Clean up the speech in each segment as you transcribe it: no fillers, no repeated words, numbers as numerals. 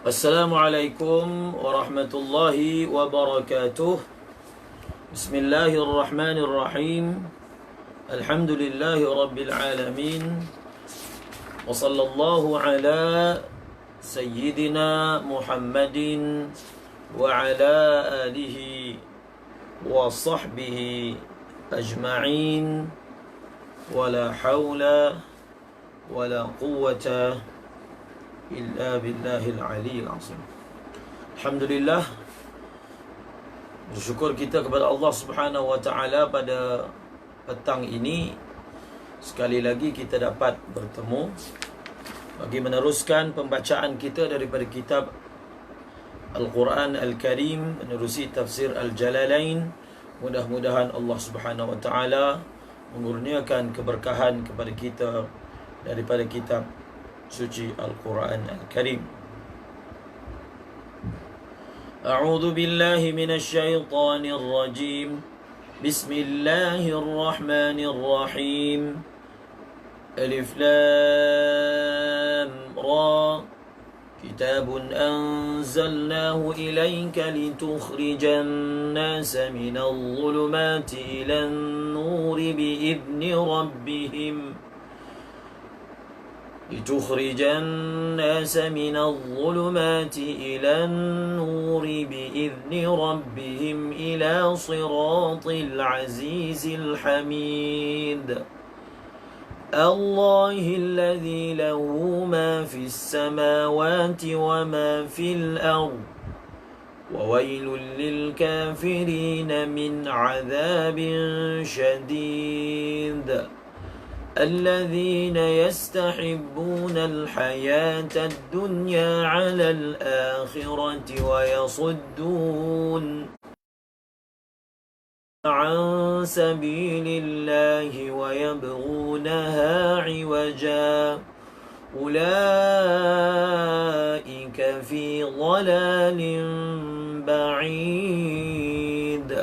Assalamualaikum warahmatullahi wabarakatuh. Bismillahirrahmanirrahim. Alhamdulillahi rabbil alamin. Wa sallallahu ala sayyidina Muhammadin wa ala alihi wa sahbihi ajma'in. Wa la hawla wa la quwwata illa billahil aliyyil azim. Alhamdulillah, bersyukur kita kepada Allah Subhanahu wa taala pada petang ini sekali lagi kita dapat bertemu bagi meneruskan pembacaan kita daripada kitab Al-Quran Al-Karim, menerusi tafsir Al-Jalalain. Mudah-mudahan Allah Subhanahu wa taala mengurniakan keberkahan kepada kita daripada kitab suci Al-Quran Al-Karim. A'udzu billahi minasy syaithanir rajim. Bismillahirrahmanirrahim. Alif Lam Ra. Kitabun anzalnahu ilayka litukhrijan nasa minadh dhulumati ilan nuri bi'izni rabbihim لتخرج الناس من الظلمات إلى النور بإذن ربهم إلى صراط العزيز الحميد الله الذي له ما في السماوات وما في الأرض وويل للكافرين من عذاب شديد الذين يستحبون الحياة الدنيا على الآخرة ويصدون عن سبيل الله ويبغونها عوجا أولئك في ضلال بعيد.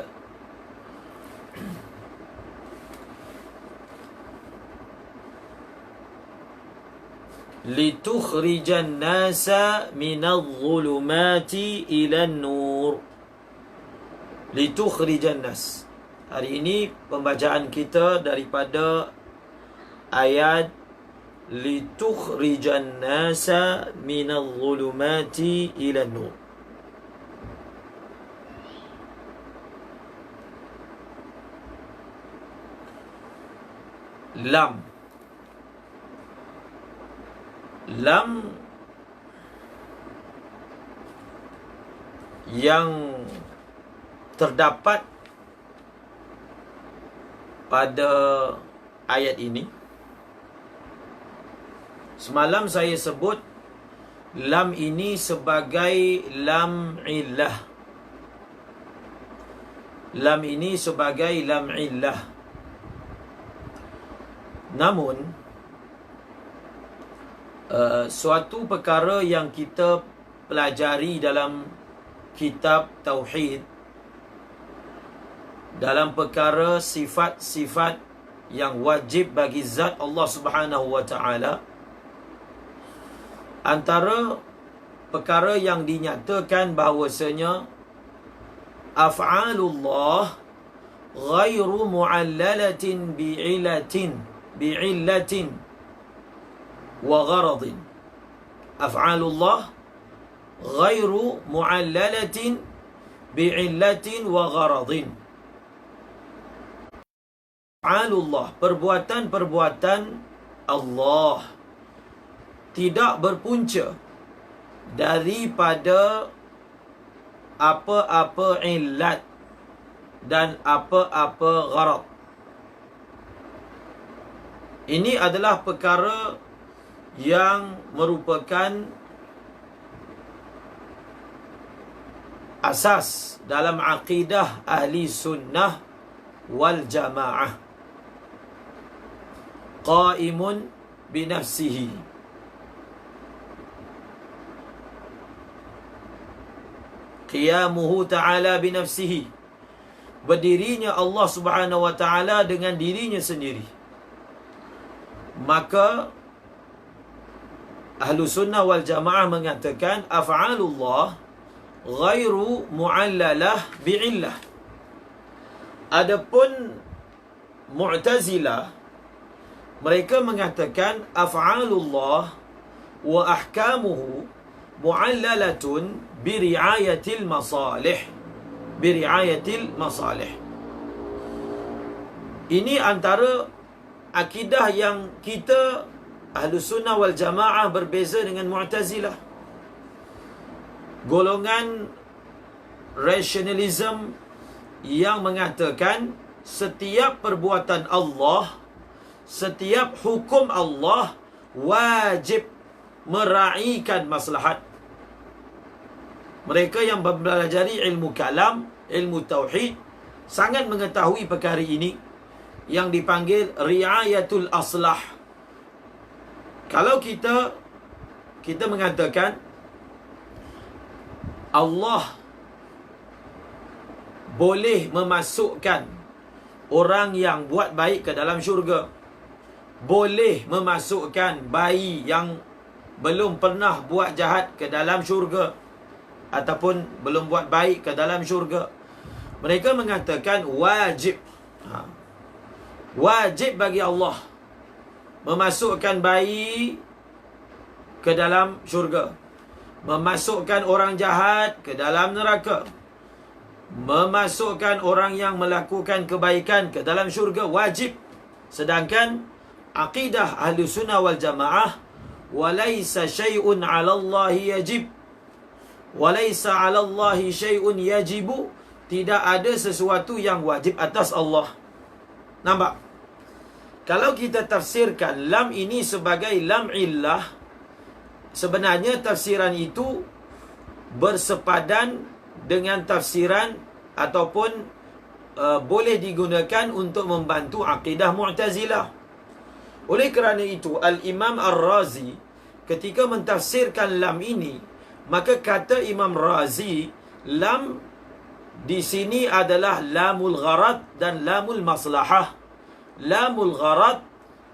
Litukhrijan nasa minadh dhulumati ilan nur. Litukhrijan nas. Hari ini pembacaan kita daripada ayat litukhrijan nasa minadh dhulumati ilan nur. Lam yang terdapat pada ayat ini, semalam saya sebut lam ini sebagai lam illah. Lam ini sebagai lam illah. Namun suatu perkara yang kita pelajari dalam kitab Tauhid, dalam perkara sifat-sifat yang wajib bagi zat Allah Subhanahu wa ta'ala, antara perkara yang dinyatakan bahawasanya af'alullah ghairu mu'allalatin bi'illatin wa gharadin. Af'alullah ghairu mu'allalatin bi'illatin wa gharadin. Af'alullah, perbuatan-perbuatan Allah tidak berpunca daripada apa-apa illat dan apa-apa gharad. Ini adalah perkara yang merupakan asas dalam akidah ahli sunnah wal jamaah. Qaimun binafsihi, qiyamuhu ta'ala binafsihi, berdirinya Allah Subhanahu wa ta'ala dengan dirinya sendiri. Maka ahlu sunnah wal jamaah mengatakan af'alullah ghairu mu'allalah bi'illah. Adapun Mu'tazilah, mereka mengatakan af'alullah wa ahkamuhu mu'allalatun biri'ayatil masalih. Biri'ayatil masalih. Ini antara akidah yang kita ahlu sunnah wal jamaah berbeza dengan Mu'tazilah. Golongan rationalism yang mengatakan setiap perbuatan Allah, setiap hukum Allah wajib meraihkan maslahat. Mereka yang mempelajari ilmu kalam, ilmu tauhid, sangat mengetahui perkara ini yang dipanggil riayatul aslah. Kalau kita mengatakan Allah boleh memasukkan orang yang buat baik ke dalam syurga, boleh memasukkan bayi yang belum pernah buat jahat ke dalam syurga ataupun belum buat baik ke dalam syurga, mereka mengatakan wajib wajib bagi Allah memasukkan bayi ke dalam syurga, memasukkan orang jahat ke dalam neraka, memasukkan orang yang melakukan kebaikan ke dalam syurga, wajib. Sedangkan akidah ahli sunnah wal jamaah, walaysa syai'un 'ala Allahi yajib, walaysa 'ala Allahi syai'un yajibu, tidak ada sesuatu yang wajib atas Allah. Nampak? Kalau kita tafsirkan lam ini sebagai lam illah, sebenarnya tafsiran itu bersepadan dengan tafsiran ataupun boleh digunakan untuk membantu akidah Mu'tazilah. Oleh kerana itu, Al-Imam Ar-Razi ketika mentafsirkan lam ini, maka kata Imam Razi, lam di sini adalah lamul gharad dan lamul maslahah. Lamul gharad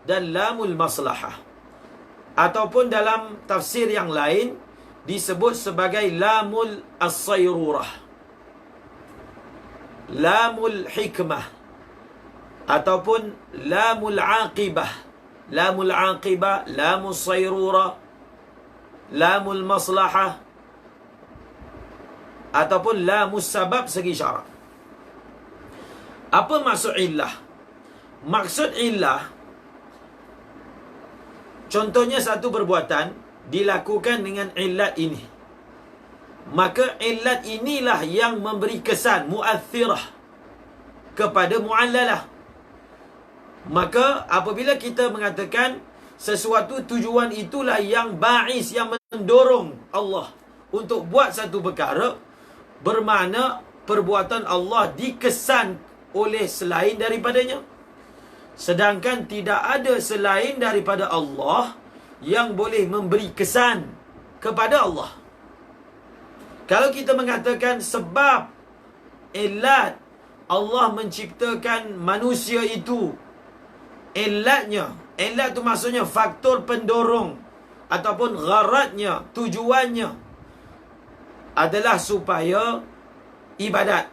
dan lamul maslahah. Ataupun dalam tafsir yang lain disebut sebagai lamul as-sayrurah, lamul hikmah, ataupun lamul aqibah. Lamul aqibah, lamul sayrurah, lamul maslahah, ataupun lamus sabab segi syarak. Apa maksud illah? Maksud illah, contohnya satu perbuatan dilakukan dengan illat ini, maka illat inilah yang memberi kesan mu'athirah kepada mu'allalah. Maka apabila kita mengatakan sesuatu tujuan itulah yang ba'is, yang mendorong Allah untuk buat satu perkara, bermakna perbuatan Allah dikesan oleh selain daripadanya. Sedangkan tidak ada selain daripada Allah yang boleh memberi kesan kepada Allah. Kalau kita mengatakan sebab ilat Allah menciptakan manusia itu, ilat tu maksudnya faktor pendorong ataupun gharadnya, tujuannya adalah supaya ibadat.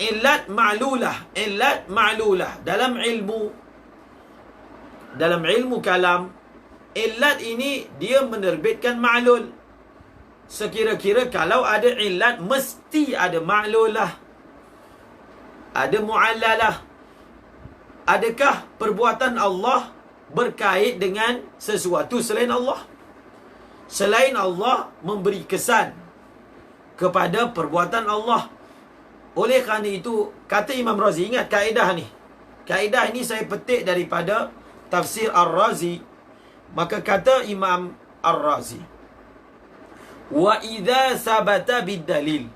Ilat ma'lulah dalam ilmu kalam, ilat ini dia menerbitkan ma'lul. Sekira-kira kalau ada ilat, mesti ada ma'lulah, ada mu'allalah. Adakah perbuatan Allah berkait dengan sesuatu selain Allah? Selain Allah memberi kesan kepada perbuatan Allah. Oleh kerana itu, kata Imam Razi, ingat kaedah ni. Kaedah ini saya petik daripada tafsir Ar-Razi. Maka kata Imam Ar-Razi, wa idza sabata bid-dalil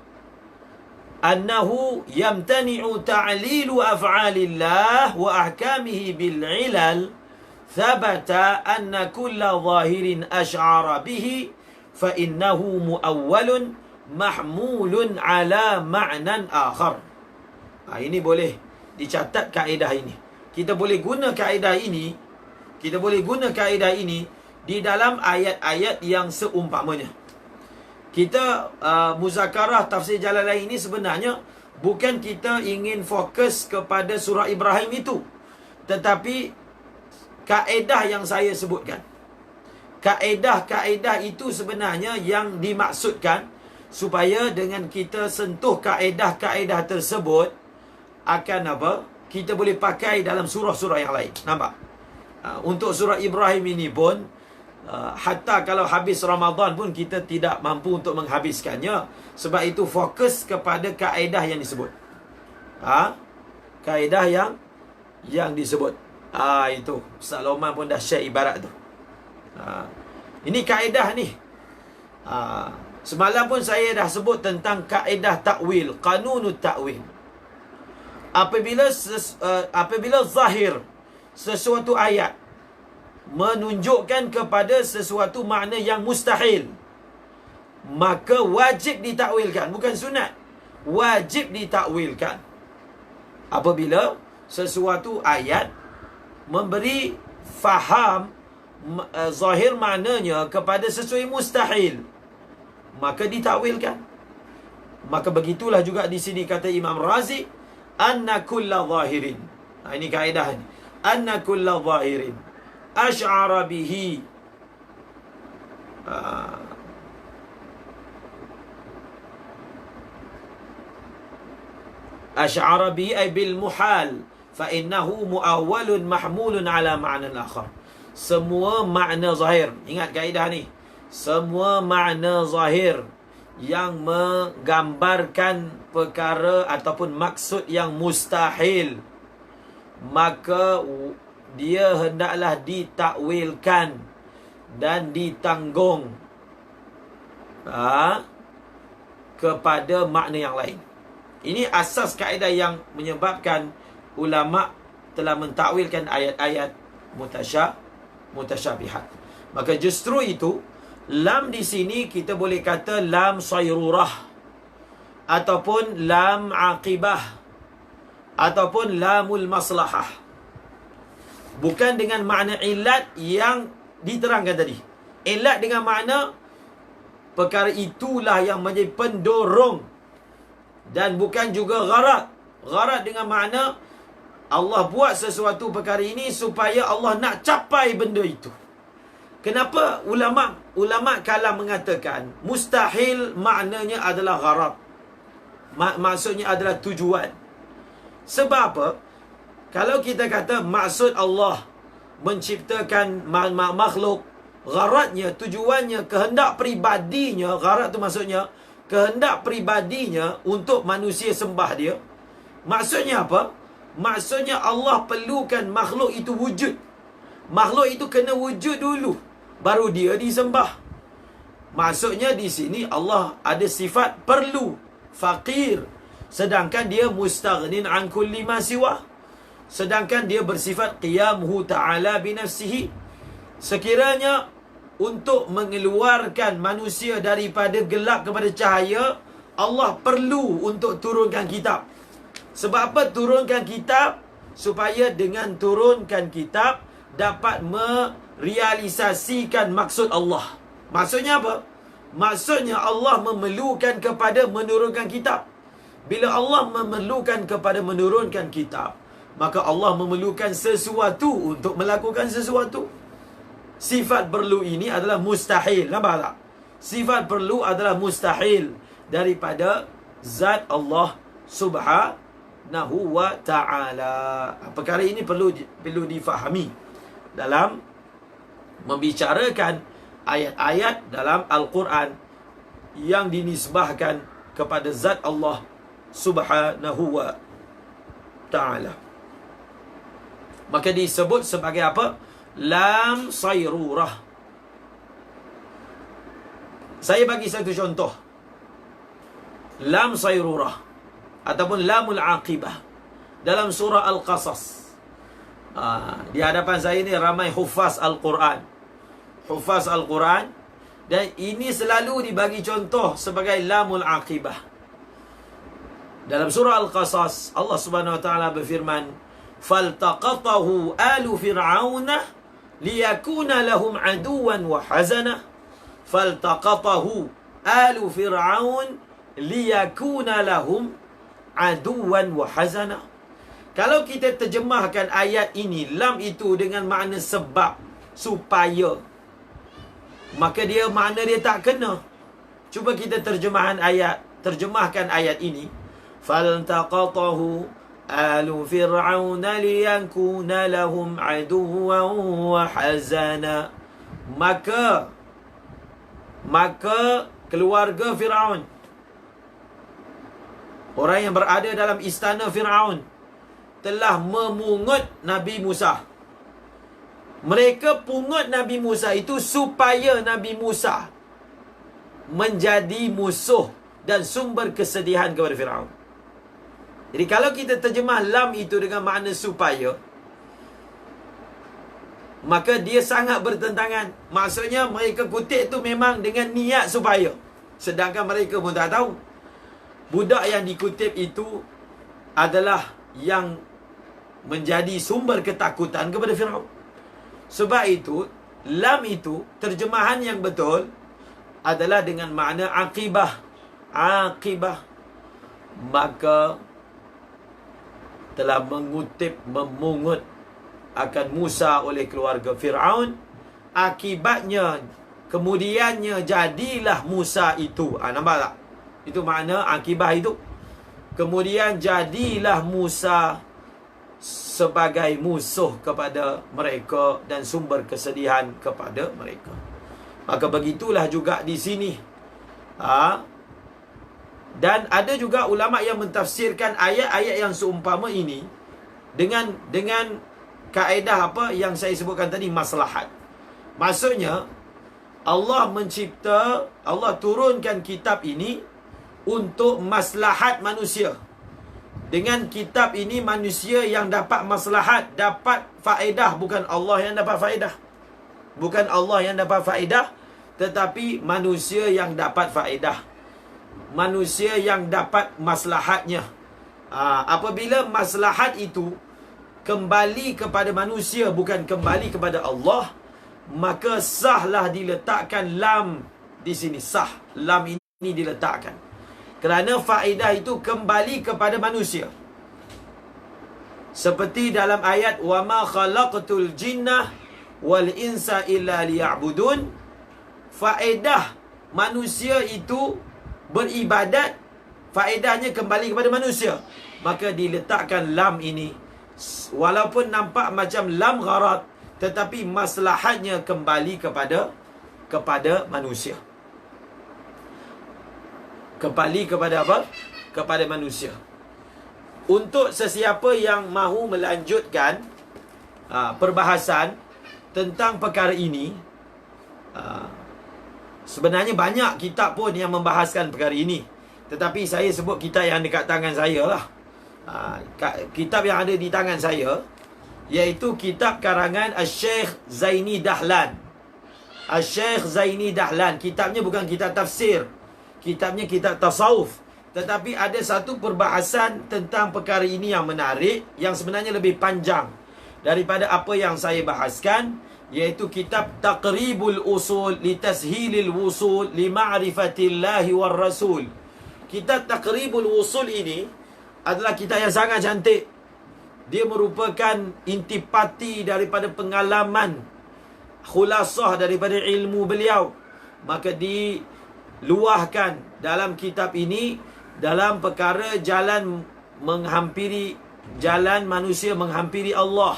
annahu yamtani'u ta'lilu af'alillah wa ahkamihi bil-'ilal, thabata anna kulla zahirin ash'ara bihi fa innahu muawwalun mahmulun ala ma'nan akhar. Ini boleh dicatat kaedah ini. Kita boleh guna kaedah ini di dalam ayat-ayat yang seumpamanya. Kita muzakarah tafsir Jalalain ini sebenarnya bukan kita ingin fokus kepada surah Ibrahim itu, tetapi kaedah yang saya sebutkan. Kaedah-kaedah itu sebenarnya yang dimaksudkan supaya dengan kita sentuh kaedah-kaedah tersebut akan apa? Kita boleh pakai dalam surah-surah yang lain. Nampak? Untuk surah Ibrahim ini pun, hatta kalau habis Ramadan pun kita tidak mampu untuk menghabiskannya. Sebab itu fokus kepada kaedah yang disebut. Kaedah yang disebut. Itu Ustaz Loman pun dah share ibarat tu. Ini kaedah ni. Semalam pun saya dah sebut tentang kaedah takwil, qanunut takwil. Apabila zahir sesuatu ayat menunjukkan kepada sesuatu makna yang mustahil, maka wajib ditakwilkan, bukan sunat. Wajib ditakwilkan. Apabila sesuatu ayat memberi faham zahir maknanya kepada sesuatu yang mustahil, maka ditakwilkan. Maka begitulah juga di sini kata Imam Razi, anna kulla zahirin. Ini kaedah ni. Anna kulla zahirin ash'ara bihi ash'ara bihi ay bil muhal fa innahu muawwalun mahmulun ala ma'nan akhar. Semua makna zahir, ingat kaedah ni, semua makna zahir yang menggambarkan perkara ataupun maksud yang mustahil, maka dia hendaklah ditakwilkan dan ditanggung kepada makna yang lain. Ini asas kaedah yang menyebabkan ulama telah mentakwilkan ayat-ayat mutasyabihat. Maka justru itu, lam di sini kita boleh kata lam sayrurah, ataupun lam aqibah, ataupun lamul maslahah. Bukan dengan makna ilat yang diterangkan tadi. Ilat dengan makna perkara itulah yang menjadi pendorong, dan bukan juga gharad. Gharad dengan makna Allah buat sesuatu perkara ini supaya Allah nak capai benda itu. Kenapa ulama kalam mengatakan mustahil maknanya adalah gharad, maksudnya adalah tujuan. Sebab apa? Kalau kita kata maksud Allah menciptakan makhluk, gharadnya, tujuannya, kehendak peribadinya, gharad tu maksudnya kehendak peribadinya untuk manusia sembah dia. Maksudnya apa? Maksudnya Allah perlukan makhluk itu wujud. Makhluk itu kena wujud dulu, baru dia disembah. Maksudnya di sini Allah ada sifat perlu, faqir, sedangkan dia mustaghnin an kulli ma siwa. Sedangkan dia bersifat qiyamuhu ta'ala binafsihi. Sekiranya untuk mengeluarkan manusia daripada gelap kepada cahaya, Allah perlu untuk turunkan kitab. Sebab apa turunkan kitab? Supaya dengan turunkan kitab dapat merealisasikan maksud Allah. Maksudnya apa? Maksudnya Allah memerlukan kepada menurunkan kitab. Bila Allah memerlukan kepada menurunkan kitab, maka Allah memerlukan sesuatu untuk melakukan sesuatu. Sifat perlu ini adalah mustahil. Nampak tak? Sifat perlu adalah mustahil daripada zat Allah Subhanahu wa ta'ala. Perkara ini perlu difahami dalam membicarakan ayat-ayat dalam Al-Quran yang dinisbahkan kepada zat Allah Subhanahu wa ta'ala. Maka disebut sebagai apa? Lam sayrurah. Saya bagi satu contoh. Lam sayrurah ataupun lamul aqibah dalam surah Al-Qasas. Di hadapan saya ni ramai hufaz Al-Quran. Hufaz Al-Quran. Dan ini selalu dibagi contoh sebagai lamul aqibah. Dalam surah Al-Qasas, Allah Subhanahu wa ta'ala berfirman, "Faltaqatahu alu fir'auna liyakuna lahum aduwan wa hazana." Faltaqatahu alu fir'aun liyakuna lahum aduwan wa hazana. Kalau kita terjemahkan ayat ini, lam itu dengan makna sebab, supaya, maka dia makna dia tak kena. Cuba kita terjemahkan ayat ini. Faltaqatahu alu fir'auna liyakuna lahum aduwan wa hazana. Maka keluarga Fir'aun, orang yang berada dalam istana Fir'aun, telah memungut Nabi Musa. Mereka pungut Nabi Musa itu supaya Nabi Musa menjadi musuh dan sumber kesedihan kepada Fir'aun. Jadi kalau kita terjemah lam itu dengan makna supaya, maka dia sangat bertentangan. Maksudnya mereka kutip tu memang dengan niat supaya, sedangkan mereka pun tak tahu budak yang dikutip itu adalah yang menjadi sumber ketakutan kepada Firaun. Sebab itu, lam itu terjemahan yang betul adalah dengan makna akibah. Akibah. Maka telah memungut akan Musa oleh keluarga Fir'aun. Akibatnya, kemudiannya jadilah Musa itu. Nampak tak? Itu makna akibah itu. Kemudian jadilah Musa sebagai musuh kepada mereka dan sumber kesedihan kepada mereka. Maka begitulah juga di sini. Dan ada juga ulama yang mentafsirkan ayat-ayat yang seumpama ini dengan kaedah apa yang saya sebutkan tadi, maslahat. Maksudnya Allah turunkan kitab ini untuk maslahat manusia. Dengan kitab ini manusia yang dapat maslahat, dapat faedah, bukan Allah yang dapat faedah. Bukan Allah yang dapat faedah, tetapi manusia yang dapat faedah. Manusia yang dapat maslahatnya. Apabila maslahat itu kembali kepada manusia, bukan kembali kepada Allah, maka sahlah diletakkan lam di sini. Sah lam ini diletakkan, kerana faedah itu kembali kepada manusia. Seperti dalam ayat, wa ma khalaqtul jinnah wal insa illa liya'budun. Faedah manusia itu beribadat, faedahnya kembali kepada manusia. Maka diletakkan lam ini. Walaupun nampak macam lam gharat, tetapi maslahatnya kembali kepada manusia. Kembali kepada apa? Kepada manusia. Untuk sesiapa yang mahu melanjutkan perbahasan tentang perkara ini, sebenarnya banyak kitab pun yang membahaskan perkara ini, tetapi saya sebut kitab yang dekat tangan saya lah. Kitab yang ada di tangan saya iaitu kitab karangan Al-Syekh Zaini Dahlan. Al-Syekh Zaini Dahlan, kitabnya bukan kitab tafsir, kitabnya kitab tasawuf. Tetapi ada satu perbahasan tentang perkara ini yang menarik, yang sebenarnya lebih panjang daripada apa yang saya bahaskan, iaitu kitab Taqribul Usul li Tashilil Wusul li Ma'rifatillahi war Rasul. Kitab Taqribul Usul ini adalah kitab yang sangat cantik. Dia merupakan intipati daripada pengalaman, khulasah daripada ilmu beliau. Maka diluahkan dalam kitab ini dalam perkara jalan menghampiri, jalan manusia menghampiri Allah.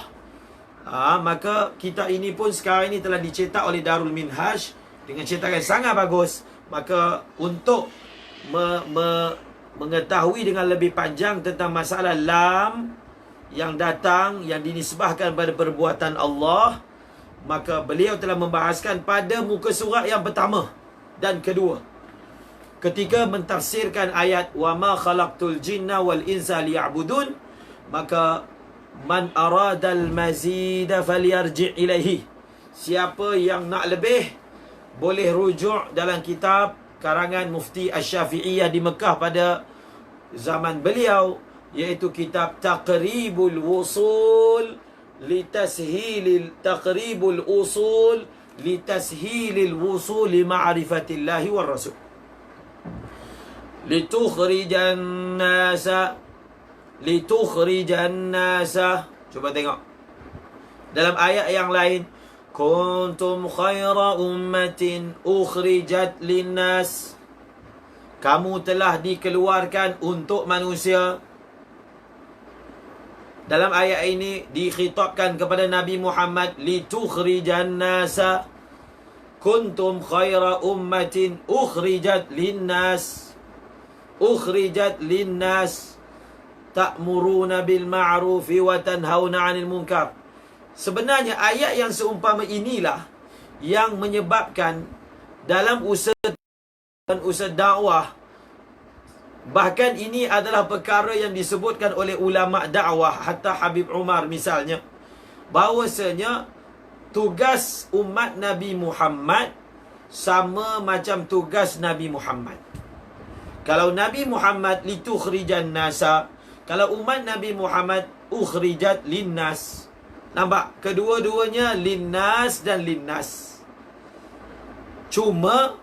Maka kitab ini pun sekarang ini telah dicetak oleh Darul Minhaj dengan cetakan sangat bagus. Maka untuk mengetahui dengan lebih panjang tentang masalah lam yang datang, yang dinisbahkan pada perbuatan Allah, maka beliau telah membahaskan pada muka surat yang pertama dan kedua, ketika mentafsirkan ayat wa ma khalaqtul jinna wal insa liya'budun, maka man aradal mazida falyarji' ilaihi. Siapa yang nak lebih boleh rujuk dalam kitab karangan Mufti Asy-Syafi'iyah di Mekah pada zaman beliau, iaitu kitab Taqribul Wusul li Tashilil Wusul li Ma'rifatillahi war Rasul. Litukhrijan nasa. Cuba tengok dalam ayat yang lain, kuntum khaira ummatin ukhrijat linnas. Kamu telah dikeluarkan untuk manusia. Dalam ayat ini dikhitabkan kepada Nabi Muhammad, litukhrijan nasa. Kuntum khaira ummatin ukhrijat linnas. Ukhrijat linnas ta'muruna bil ma'rufi wa tanhauna 'anil munkar. Sebenarnya ayat yang seumpama inilah yang menyebabkan dalam usaha dakwah, bahkan ini adalah perkara yang disebutkan oleh ulama dakwah, hatta Habib Umar misalnya, bahawasanya tugas umat Nabi Muhammad sama macam tugas Nabi Muhammad. Kalau Nabi Muhammad litukhrijan nasa, kalau umat Nabi Muhammad ukhrijat linnas. Nampak? Kedua-duanya linnas dan linnas. Cuma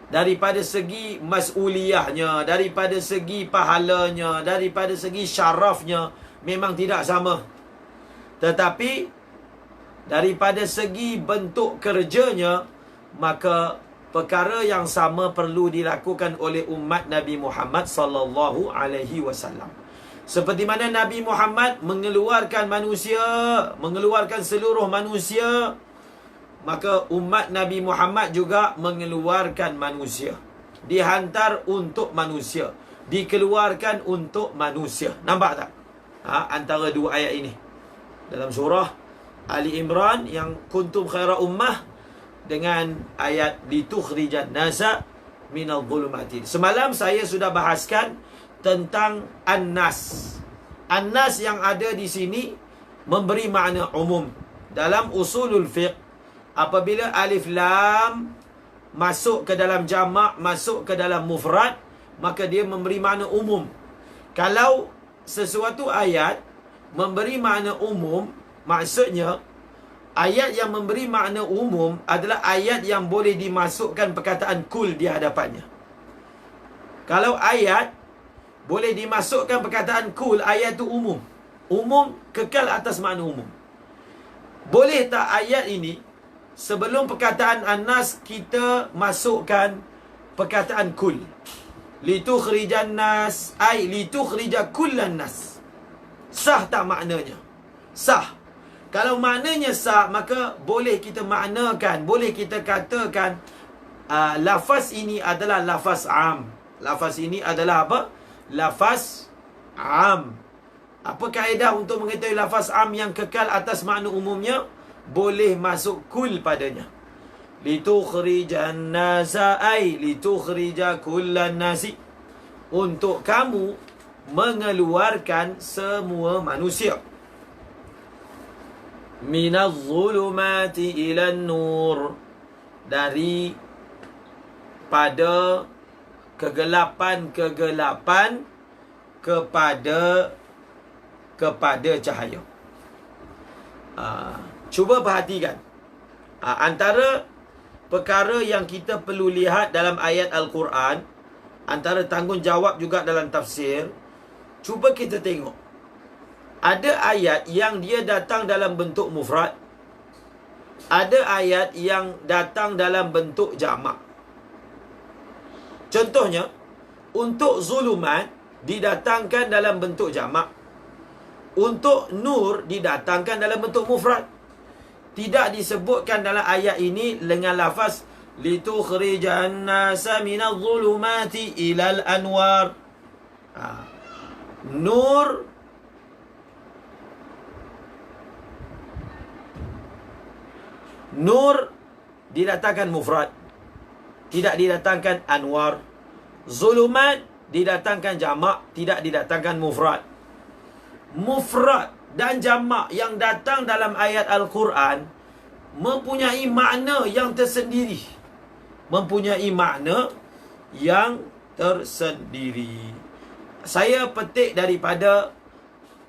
daripada segi mas'uliyahnya, daripada segi pahalanya, daripada segi syarafnya memang tidak sama. Tetapi daripada segi bentuk kerjanya, maka perkara yang sama perlu dilakukan oleh umat Nabi Muhammad sallallahu alaihi wasallam. Seperti mana Nabi Muhammad mengeluarkan manusia, mengeluarkan seluruh manusia, maka umat Nabi Muhammad juga mengeluarkan manusia. Dihantar untuk manusia, dikeluarkan untuk manusia. Nampak tak? Antara dua ayat ini. Dalam surah Ali Imran yang kuntum khaira ummah, dengan ayat litukhrijan nasa minal dhulumati. Semalam saya sudah bahaskan tentang An-Nas. An-Nas yang ada di sini memberi makna umum. Dalam usulul fiqh, apabila alif lam masuk ke dalam jamak, masuk ke dalam mufrad, maka dia memberi makna umum. Kalau sesuatu ayat memberi makna umum, maksudnya ayat yang memberi makna umum adalah ayat yang boleh dimasukkan perkataan kul di hadapannya. Kalau ayat boleh dimasukkan perkataan kul, ayat itu umum. Umum kekal atas makna umum. Boleh tak ayat ini sebelum perkataan An-Nas kita masukkan perkataan kul? Litukhrijan nas, ay litukhrija kullan nas. Sah tak maknanya? Sah. Kalau maknanya sah, maka boleh kita maknakan, boleh kita katakan lafaz ini adalah lafaz am. Lafaz ini adalah apa? Lafaz am. Apa kaedah untuk mengetahui lafaz am yang kekal atas makna umumnya? Boleh masuk kul padanya. Litukhrijan nasa, ay litukhrija kullan nasi. Untuk kamu mengeluarkan semua manusia. minaz zulumati ilan nur, dari pada kegelapan-kegelapan kepada cahaya. Cuba perhatikan. Antara perkara yang kita perlu lihat dalam ayat Al-Quran, antara tanggungjawab juga dalam tafsir, cuba kita tengok. Ada ayat yang dia datang dalam bentuk mufrad, ada ayat yang datang dalam bentuk jamak. Contohnya, untuk zulumat didatangkan dalam bentuk jamak, untuk nur didatangkan dalam bentuk mufrad. Tidak disebutkan dalam ayat ini dengan lafaz litukhrijan nasa minadh zulumati ilal anwar. Nur didatangkan mufrad, tidak didatangkan anwar. Zulumat didatangkan jamak, tidak didatangkan mufrad. Mufrad dan jamak yang datang dalam ayat Al-Quran mempunyai makna yang tersendiri. Saya petik daripada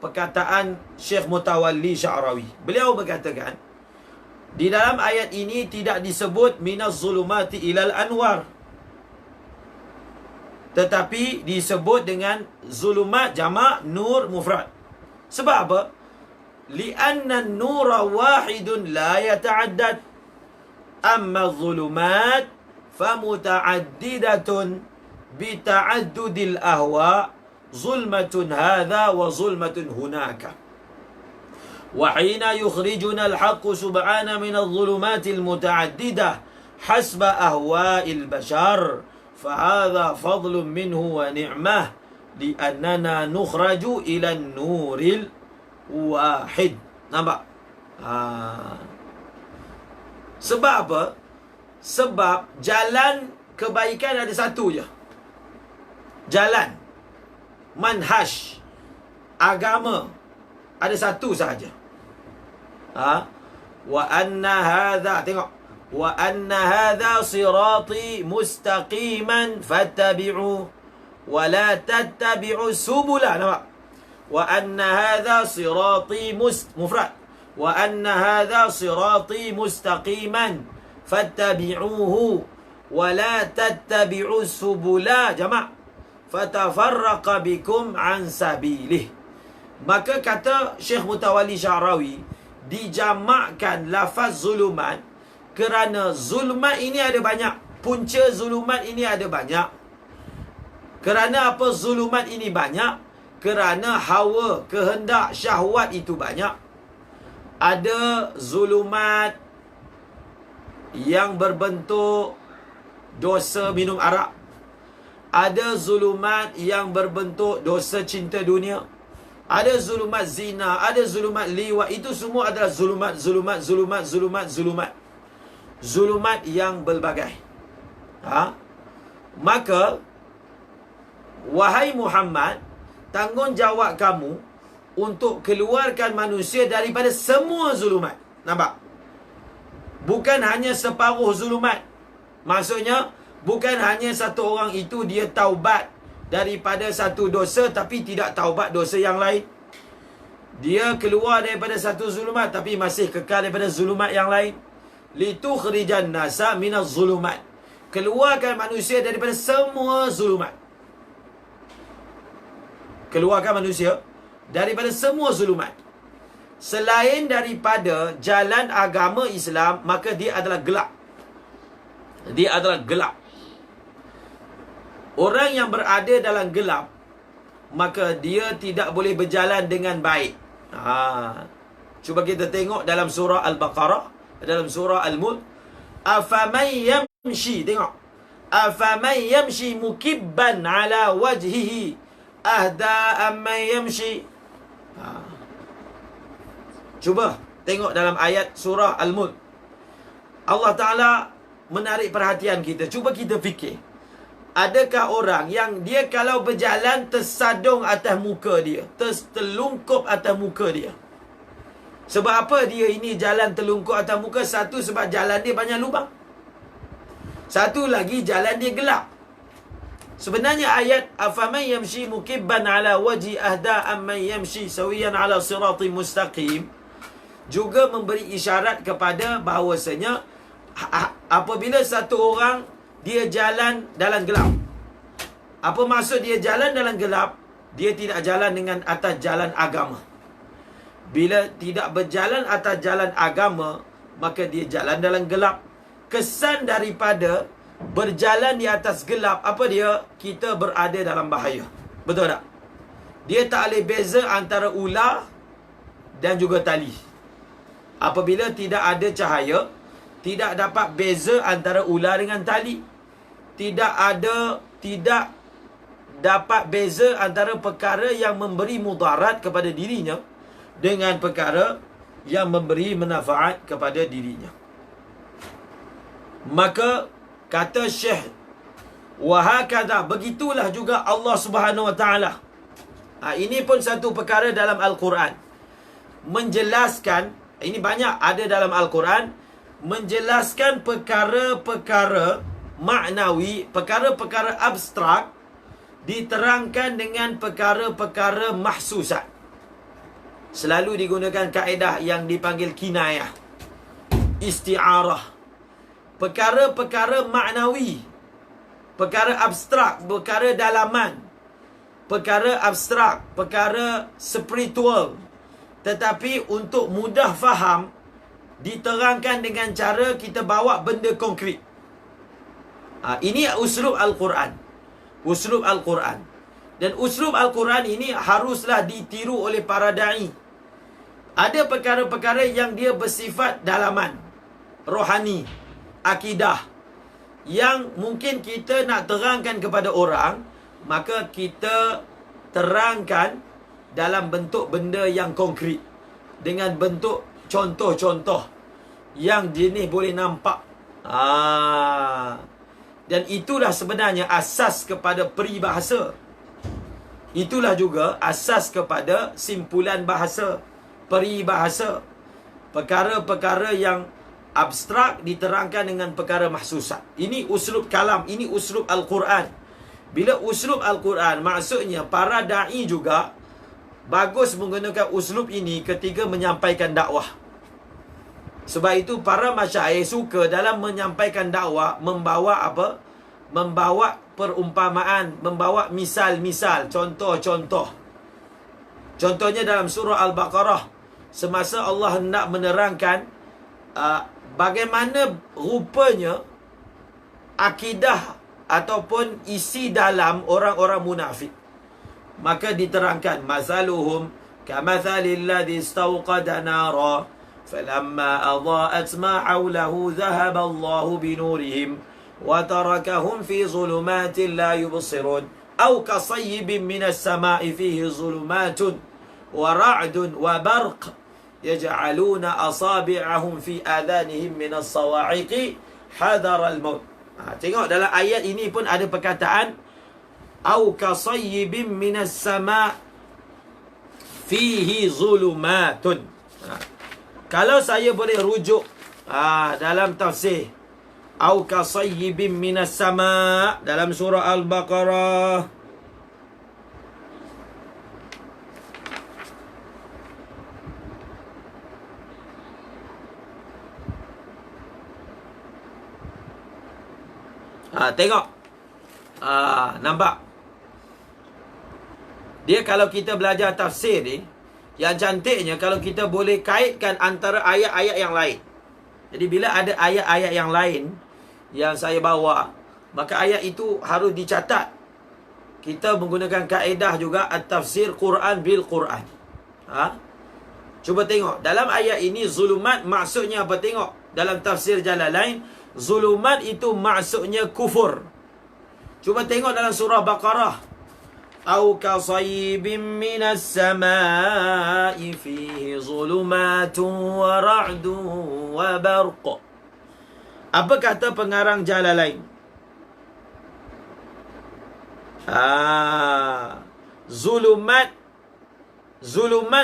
perkataan Syekh Mutawalli Sya'rawi. Beliau berkatakan, di dalam ayat ini tidak disebut minaz zulumati ilal anwar, tetapi disebut dengan zulumat jamak, nur mufrad. Sebab apa? Li'anna an-nura wahidun la yata'addad, amma zulumat famuta'addidatun bita'addudil ahwa, zulmatun hadha wa zulmatun hunaka. وحين يخرجنا الحق سبحانه من الظلمات المتعددة حسب أهواء البشر فهذا فضل منه ونعمة لأننا نخرج إلى النور الواحد. Nampak? Sebab apa? Sebab jalan kebaikan ada satu je. Jalan manhaj agama ada satu sahaja. Wa anna hadha, tengok, wa anna hadha sirati mustaqiman fattabi'u wa la tattabi'u subula. Nampak? Wa anna hadha sirati mufrad, wa anna hadha sirati mustaqiman fattabi'uhu wa la tattabi'u subula, jamak, fatafarraqa bikum an sabilih. Maka kata Syekh Mutawalli Sya'rawi, dijamakkan lafaz zulumat kerana zulumat ini ada banyak. Punca zulumat ini ada banyak. Kerana apa zulumat ini banyak? Kerana hawa, kehendak, syahwat itu banyak. Ada zulumat yang berbentuk dosa minum arak. Ada zulumat yang berbentuk dosa cinta dunia. Ada zulumat zina, ada zulumat liwat. Itu semua adalah zulumat. Zulumat yang berbagai. Maka, wahai Muhammad, tanggungjawab kamu untuk keluarkan manusia daripada semua zulumat. Nampak? Bukan hanya separuh zulumat. Maksudnya, bukan hanya satu orang itu dia taubat daripada satu dosa tapi tidak taubat dosa yang lain. Dia keluar daripada satu zulumat tapi masih kekal daripada zulumat yang lain. Litukhrijan nasa minaz zulumat. Keluarkan manusia daripada semua zulumat. Keluarkan manusia daripada semua zulumat. Selain daripada jalan agama Islam, maka dia adalah gelap. Dia adalah gelap. Orang yang berada dalam gelap, maka dia tidak boleh berjalan dengan baik. Cuba kita tengok dalam surah Al-Baqarah, dalam surah Al-Mulk. Afaman yamshi, tengok. Afaman yamshi mukibban ala wajhihi ahda amman yamshi. Cuba tengok dalam ayat surah Al-Mulk. Allah Ta'ala menarik perhatian kita. Cuba kita fikir. Adakah orang yang dia kalau berjalan tersadung atas muka dia, terlungkup atas muka dia? Sebab apa dia ini jalan telungkup atas muka? Satu, sebab jalan dia banyak lubang. Satu lagi, jalan dia gelap. Sebenarnya ayat afaman yamshi mukibban ala wajhi ahda amman yamshi sawiyan ala siratim mustaqim juga memberi isyarat kepada bahawasanya apabila satu orang dia jalan dalam gelap. Apa maksud dia jalan dalam gelap? Dia tidak jalan dengan atas jalan agama. Bila tidak berjalan atas jalan agama, maka dia jalan dalam gelap. Kesan daripada berjalan di atas gelap, apa dia? Kita berada dalam bahaya. Betul tak? Dia tak boleh beza antara ular dan juga tali. Apabila tidak ada cahaya, tidak dapat beza antara ular dengan tali. Tidak dapat beza antara perkara yang memberi mudarat kepada dirinya dengan perkara yang memberi manfaat kepada dirinya. Maka kata Syekh, wahakadha, begitulah juga Allah Subhanahu Wa Taala. Ini pun satu perkara dalam Al-Quran menjelaskan. Ini banyak ada dalam Al-Quran menjelaskan perkara-perkara maknawi, perkara-perkara abstrak diterangkan dengan perkara-perkara mahsusat. Selalu digunakan kaedah yang dipanggil kinayah, isti'arah. Perkara-perkara maknawi, perkara abstrak, perkara dalaman, perkara abstrak, perkara spiritual, tetapi untuk mudah faham diterangkan dengan cara kita bawa benda konkret. Ini uslub Al-Quran. Uslub Al-Quran. Dan uslub Al-Quran ini haruslah ditiru oleh para da'i. Ada perkara-perkara yang dia bersifat dalaman, rohani, akidah, yang mungkin kita nak terangkan kepada orang, maka kita terangkan dalam bentuk benda yang konkret, dengan bentuk contoh-contoh yang jenis boleh nampak. Dan itulah sebenarnya asas kepada peribahasa. Itulah juga asas kepada simpulan bahasa, peribahasa. Perkara-perkara yang abstrak diterangkan dengan perkara mahsusat. Ini uslub kalam, ini uslub Al-Quran. Bila uslub Al-Quran, maksudnya para da'i juga bagus menggunakan uslub ini ketika menyampaikan dakwah. Sebab itu para masyayikh suka dalam menyampaikan dakwah membawa apa? Membawa perumpamaan, membawa misal-misal, contoh-contoh. Contohnya dalam surah Al-Baqarah, semasa Allah hendak menerangkan bagaimana rupanya akidah ataupun isi dalam orang-orang munafik, maka diterangkan masaluhum kamathalil ladzi istawqada nara falamma adha'at ma hawlahu dhahaba Allahu binurihim wa tarakahum fi zulumatin la yubsirun aw kasayyibin minas sama'i fihi zulumatun wa ra'dun wa barq yaj'aluna asabi'ahum fi adhanihim minas sawa'iqi hadara al-maut. Tengok dalam ayat ini pun ada perkataan au kasayyibin minas sama' fihi zulumatun. Kalau saya boleh rujuk dalam tafsir au kasayyibin minas sama' dalam surah Al-Baqarah, tengok, nampak dia. Kalau kita belajar tafsir ni, yang cantiknya kalau kita boleh kaitkan antara ayat-ayat yang lain. Jadi bila ada ayat-ayat yang lain yang saya bawa, maka ayat itu harus dicatat. Kita menggunakan kaedah juga at-tafsir Quran bil Quran. Cuba tengok dalam ayat ini, zulumat maksudnya apa? Tengok dalam tafsir Jalalain, zulumat itu maksudnya kufur. Cuba tengok dalam surah Baqarah, au kasayyibin minas sama'i fihi zulumatun wa ra'dun wa barq. Apa kata pengarang Jalalain? Zulumat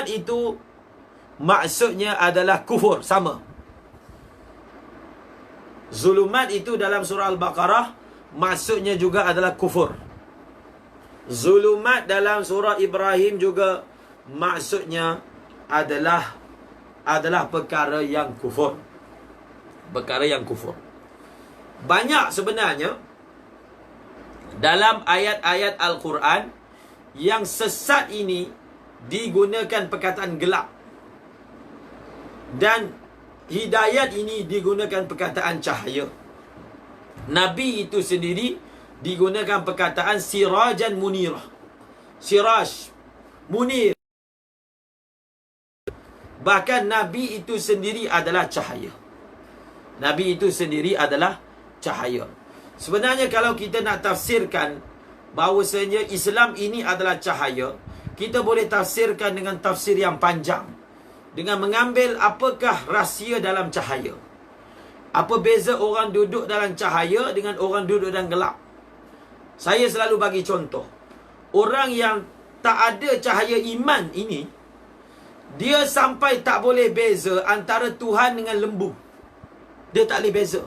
itu maksudnya adalah kufur. Sama. Zulumat itu dalam surah Al-Baqarah maksudnya juga adalah kufur. Zulumat dalam surah Ibrahim juga maksudnya adalah perkara yang kufur. Perkara yang kufur. Banyak sebenarnya dalam ayat-ayat Al-Quran yang sesat ini digunakan perkataan gelap, dan hidayat ini digunakan perkataan cahaya. Nabi itu sendiri digunakan perkataan sirajan munirah. Siraj, munir. Bahkan Nabi itu sendiri adalah cahaya. Nabi itu sendiri adalah cahaya. Sebenarnya kalau kita nak tafsirkan bahawasanya Islam ini adalah cahaya, kita boleh tafsirkan dengan tafsir yang panjang, dengan mengambil apakah rahsia dalam cahaya. Apa beza orang duduk dalam cahaya dengan orang duduk dalam gelap. Saya selalu bagi contoh. Orang yang tak ada cahaya iman ini, dia sampai tak boleh beza antara Tuhan dengan lembu. Dia tak boleh beza.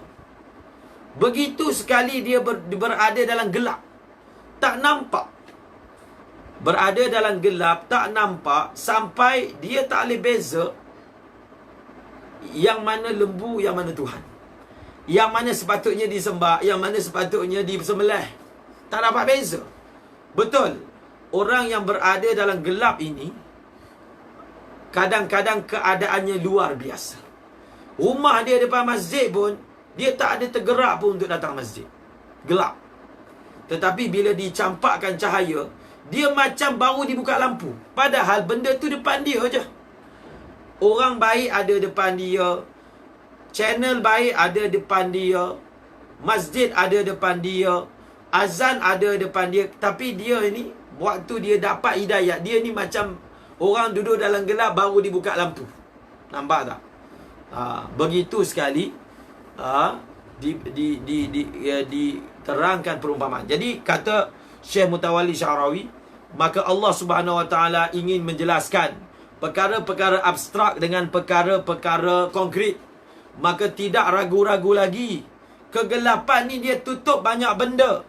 Begitu sekali dia berada dalam gelap, tak nampak. Berada dalam gelap, tak nampak, sampai dia tak boleh beza yang mana lembu, yang mana Tuhan, yang mana sepatutnya disembah, yang mana sepatutnya disembelih. Tak dapat beza. Betul, orang yang berada dalam gelap ini kadang-kadang keadaannya luar biasa. Rumah dia depan masjid pun dia tak ada tergerak pun untuk datang masjid. Gelap. Tetapi bila dicampakkan cahaya, dia macam baru dibuka lampu. Padahal benda tu depan dia je. Orang baik ada depan dia, channel baik ada depan dia, masjid ada depan dia, azan ada depan dia. Tapi dia ni, waktu dia dapat hidayat, dia ni macam orang duduk dalam gelap baru dibuka lampu. Nampak tak? Begitu sekali diterangkan perumpamaan. Jadi kata Syekh Mutawalli Sya'rawi, maka Allah Subhanahu Wa Taala ingin menjelaskan perkara-perkara abstrak dengan perkara-perkara konkret. Maka tidak ragu-ragu lagi, kegelapan ni dia tutup banyak benda,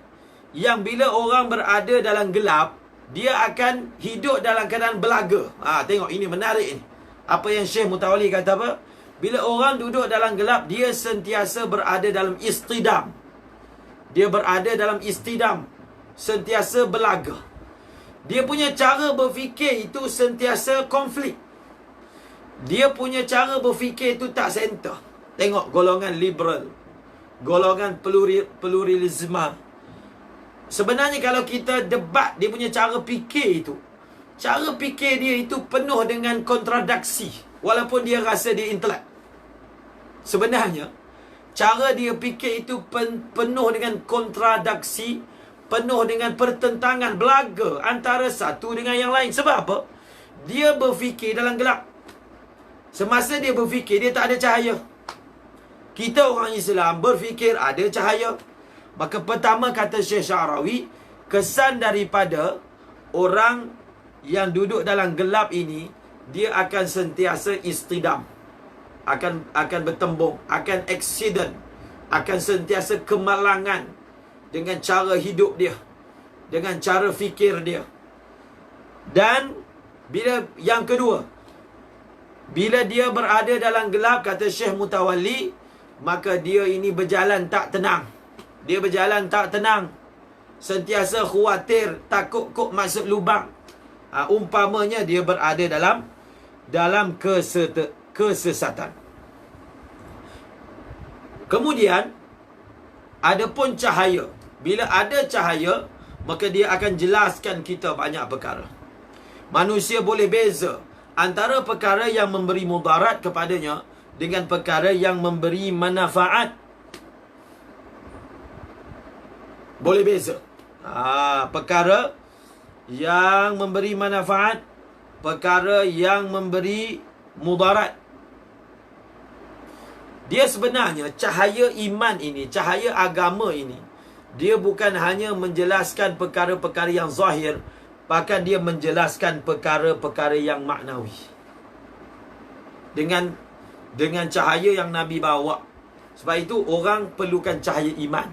yang bila orang berada dalam gelap, dia akan hidup dalam keadaan belaga. Tengok, ini menarik ni. Apa yang Syekh Mutawalli kata apa? Bila orang duduk dalam gelap, dia sentiasa berada dalam istidam. Dia berada dalam istidam, sentiasa belaga. Dia punya cara berfikir itu sentiasa konflik. Dia punya cara berfikir itu tak center. Tengok golongan liberal, golongan pluralisme. Sebenarnya kalau kita debat dia punya cara fikir itu, cara fikir dia itu penuh dengan kontradaksi, walaupun dia rasa dia intelek. Sebenarnya cara dia fikir itu penuh dengan kontradaksi, penuh dengan pertentangan, belaga antara satu dengan yang lain. Sebab apa? Dia berfikir dalam gelap. Semasa dia berfikir, dia tak ada cahaya. Kita orang Islam berfikir ada cahaya. Maka pertama kata Syekh Sya'rawi, kesan daripada orang yang duduk dalam gelap ini, dia akan sentiasa istidam, akan bertembung, akan accident, akan sentiasa kemalangan dengan cara hidup dia, dengan cara fikir dia. Dan bila yang kedua, bila dia berada dalam gelap, kata Syekh Mutawalli, maka dia ini berjalan tak tenang. Dia berjalan tak tenang, sentiasa khawatir, takut kok masuk lubang. Umpamanya dia berada dalam kesesatan. Kemudian ada pun cahaya. Bila ada cahaya, maka dia akan jelaskan kita banyak perkara. Manusia boleh beza antara perkara yang memberi mudarat kepadanya dengan perkara yang memberi manfaat. Boleh beza. Perkara yang memberi manfaat, perkara yang memberi mudarat. Dia sebenarnya cahaya iman ini, cahaya agama ini, dia bukan hanya menjelaskan perkara-perkara yang zahir, bahkan dia menjelaskan perkara-perkara yang maknawi. dengan cahaya yang Nabi bawa. Sebab itu orang perlukan cahaya iman.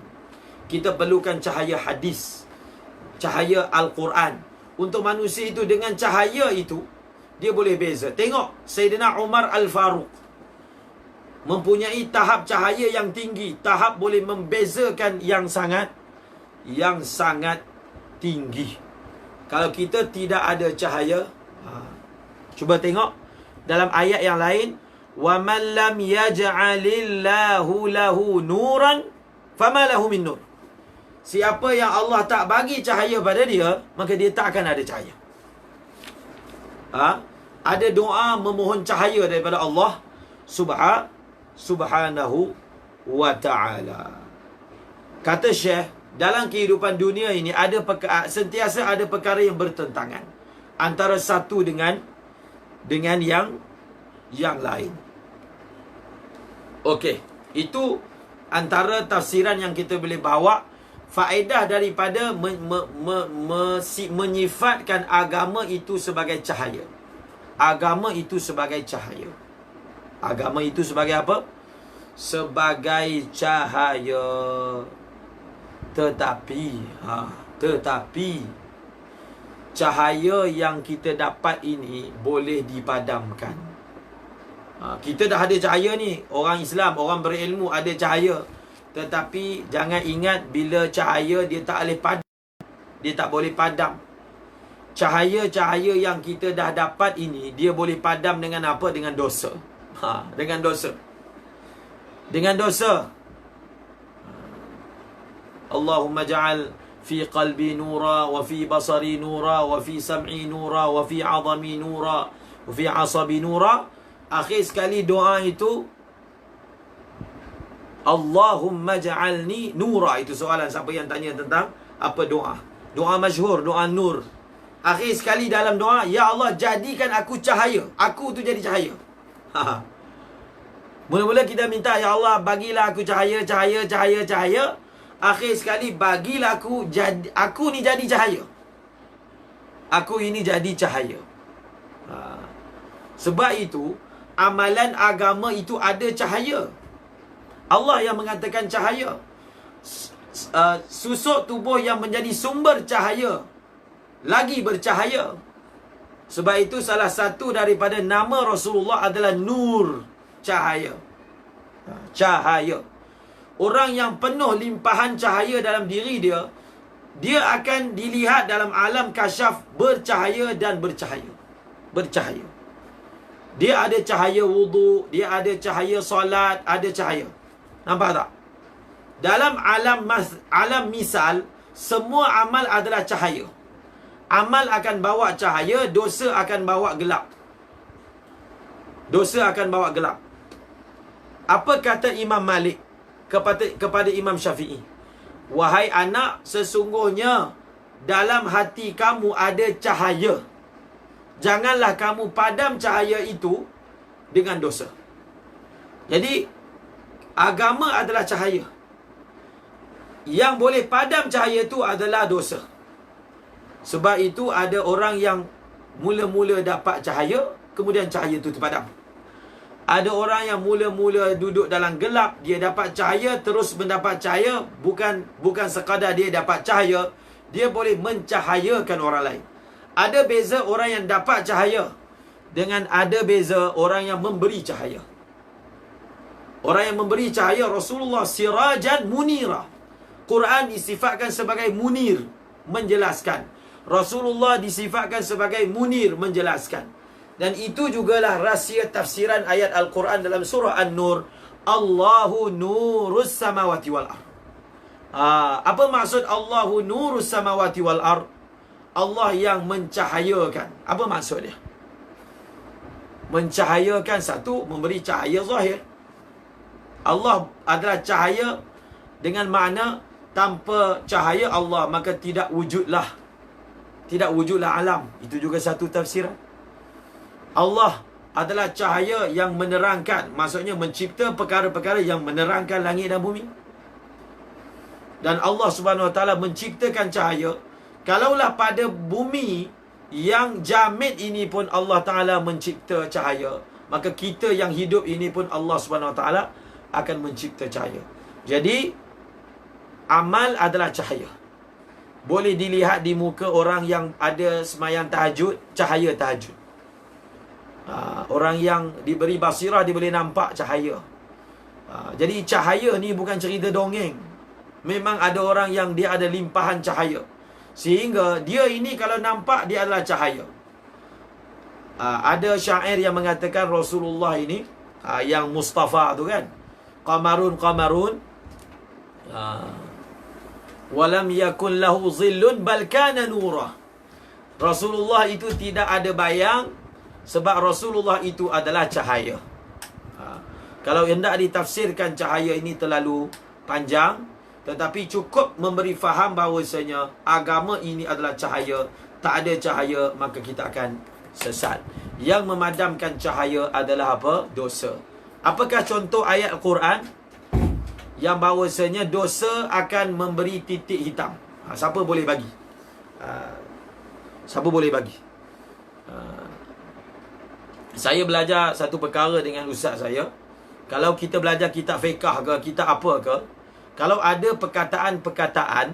Kita perlukan cahaya hadis, cahaya Al-Quran. Untuk manusia itu, dengan cahaya itu dia boleh beza. Tengok Sayyidina Umar Al-Faruq mempunyai tahap cahaya yang tinggi, tahap boleh membezakan yang sangat tinggi. Kalau kita tidak ada cahaya, cuba tengok dalam ayat yang lain, wa man lam yaj'alillahu lahu nuran fama lahu min nur. Siapa yang Allah tak bagi cahaya pada dia, maka dia tak akan ada cahaya. Ada doa memohon cahaya daripada Allah subhanahu wa ta'ala. Kata Syekh, dalam kehidupan dunia ini sentiasa ada perkara yang bertentangan antara satu dengan yang lain. Okey, itu antara tafsiran yang kita boleh bawa. Faedah daripada menyifatkan agama itu sebagai cahaya. Agama itu sebagai cahaya. Agama itu sebagai apa? Sebagai cahaya. Tetapi cahaya yang kita dapat ini boleh dipadamkan. Kita dah ada cahaya ni. Orang Islam, orang berilmu ada cahaya. Tetapi jangan ingat, bila cahaya dia tak boleh padam. Dia tak boleh padam. Cahaya-cahaya yang kita dah dapat ini, dia boleh padam dengan apa? Dengan dosa. Dengan dosa. Dengan dosa. Allahumma ja'al fi qalbi nura, wa fi basari nura, wa fi sam'i nura, wa fi 'azami nura, wa fi 'asabi nura. Akhir sekali doa itu, Allahumma ja'alni nura. Itu soalan siapa yang tanya tentang apa doa. Doa masyhur, doa nur. Akhir sekali dalam doa, ya Allah jadikan aku cahaya. Aku tu jadi cahaya. Mula-mula kita minta, ya Allah bagilah aku cahaya, cahaya, cahaya, cahaya. Akhir sekali bagilah aku ni jadi cahaya. Aku ini jadi cahaya. Sebab itu amalan agama itu ada cahaya. Allah yang mengatakan cahaya. Susuk tubuh yang menjadi sumber cahaya lagi bercahaya. Sebab itu salah satu daripada nama Rasulullah adalah Nur, cahaya. Cahaya. Orang yang penuh limpahan cahaya dalam diri dia, dia akan dilihat dalam alam kasyaf bercahaya dan bercahaya. Bercahaya. Dia ada cahaya wudu, dia ada cahaya solat, ada cahaya. Nampak tak? Dalam alam misal, semua amal adalah cahaya. Amal akan bawa cahaya, dosa akan bawa gelap. Dosa akan bawa gelap. Apa kata Imam Malik kepada Imam Syafi'i? Wahai anak, sesungguhnya dalam hati kamu ada cahaya. Janganlah kamu padam cahaya itu dengan dosa. Jadi agama adalah cahaya. Yang boleh padam cahaya itu adalah dosa. Sebab itu ada orang yang mula-mula dapat cahaya, kemudian cahaya itu terpadam. Ada orang yang mula-mula duduk dalam gelap, dia dapat cahaya, terus mendapat cahaya. Bukan sekadar dia dapat cahaya, dia boleh mencahayakan orang lain. Ada beza orang yang dapat cahaya dengan ada beza orang yang memberi cahaya. Orang yang memberi cahaya, Rasulullah sirajan munira. Quran disifatkan sebagai munir, menjelaskan. Rasulullah disifatkan sebagai munir, menjelaskan. Dan itu jugalah rahsia tafsiran ayat Al-Quran dalam surah An-Nur. Allahu nurus samawati wal ard. Apa maksud Allahu nurus samawati wal ard? Allah yang mencahayakan. Apa maksud dia? Mencahayakan, satu, memberi cahaya zahir. Allah adalah cahaya dengan makna tanpa cahaya Allah maka tidak wujudlah alam. Itu juga satu tafsiran. Allah adalah cahaya yang menerangkan, maksudnya mencipta perkara-perkara yang menerangkan langit dan bumi. Dan Allah Subhanahu Wa Taala menciptakan cahaya. Kalaulah pada bumi yang jamid ini pun Allah Taala mencipta cahaya, maka kita yang hidup ini pun Allah Subhanahu Wa Taala akan mencipta cahaya. Jadi amal adalah cahaya. Boleh dilihat di muka orang yang ada semayang tahajud, cahaya tahajud. Orang yang diberi basirah, dia boleh nampak cahaya. Jadi cahaya ni bukan cerita dongeng. Memang ada orang yang dia ada limpahan cahaya, sehingga dia ini kalau nampak dia adalah cahaya. Ada syair yang mengatakan Rasulullah ini, yang Mustafa tu kan, qamarun walam yakun lahu zillun bal kana nurah. Rasulullah itu tidak ada bayang, sebab Rasulullah itu adalah cahaya. Kalau hendak ditafsirkan cahaya ini terlalu panjang, tetapi cukup memberi faham bahawasanya agama ini adalah cahaya. Tak ada cahaya maka kita akan sesat. Yang memadamkan cahaya adalah apa? Dosa. Apakah contoh ayat Al-Quran yang bahawasanya dosa akan memberi titik hitam? Siapa boleh bagi? Siapa boleh bagi? Saya belajar satu perkara dengan ustaz saya. Kalau kita belajar kitab fiqh ke, kitab apa ke, kalau ada perkataan-perkataan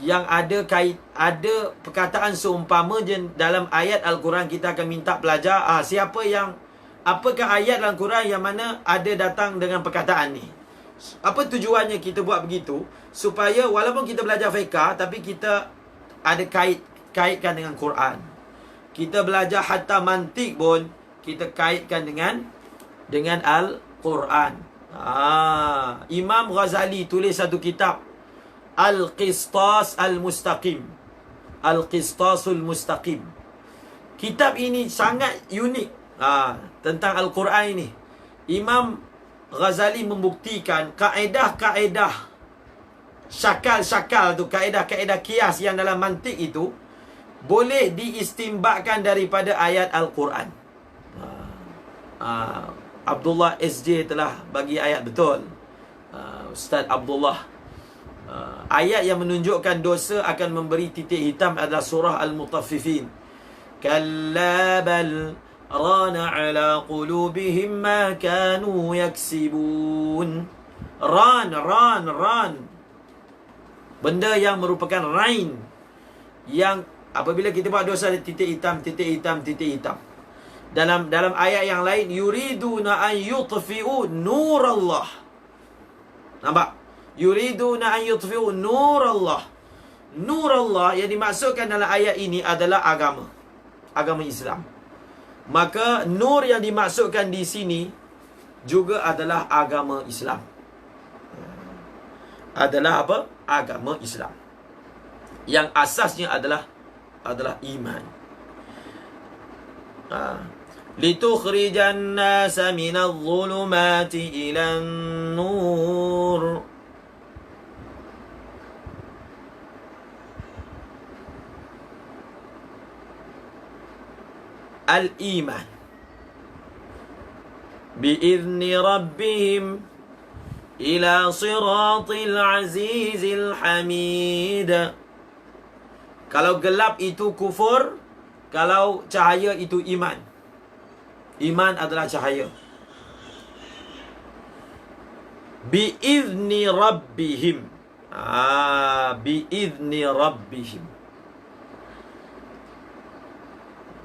yang ada perkataan seumpama dalam ayat Al-Quran, kita akan minta pelajar, apakah ayat Al-Quran yang mana ada datang dengan perkataan ni? Apa tujuannya kita buat begitu? Supaya walaupun kita belajar fiqh, tapi kita ada kaitkan dengan Quran. Kita belajar hatta mantik pun kita kaitkan dengan Al-Quran. Imam Ghazali tulis satu kitab, Al-Qistas Al-Mustaqim. Al-Qistasul Mustaqim. Kitab ini sangat unik tentang Al-Quran ini. Imam Ghazali membuktikan kaedah-kaedah syakal-syakal tu, kaedah-kaedah kias yang dalam mantik itu boleh diistimbatkan daripada ayat Al-Quran. Abdullah SJ telah bagi ayat betul. Ustaz Abdullah. Ayat yang menunjukkan dosa akan memberi titik hitam adalah surah Al-Mutaffifin. Kalla bal rana ala qulubihim ma kanu yaksibun. Ran. Benda yang merupakan rain. Yang apabila kita buat dosa ada titik hitam. Dalam ayat yang lain, yuriduna an yutfi'u nurallah. Nampak? Yuriduna an yutfi'u nurallah. Nurallah yang dimaksudkan dalam ayat ini adalah agama Islam. Maka nur yang dimaksudkan di sini juga adalah agama Islam. Adalah apa? Agama Islam. Yang asasnya adalah iman. Litukhrijan nasa minadh dhulumati ilan nur. Al-iman bi'izni rabbihim ila siratil azizil hamid. Kalau gelap itu kufur, kalau cahaya itu iman. Iman adalah cahaya. Bi'izni rabbihim. Bi'izni rabbihim.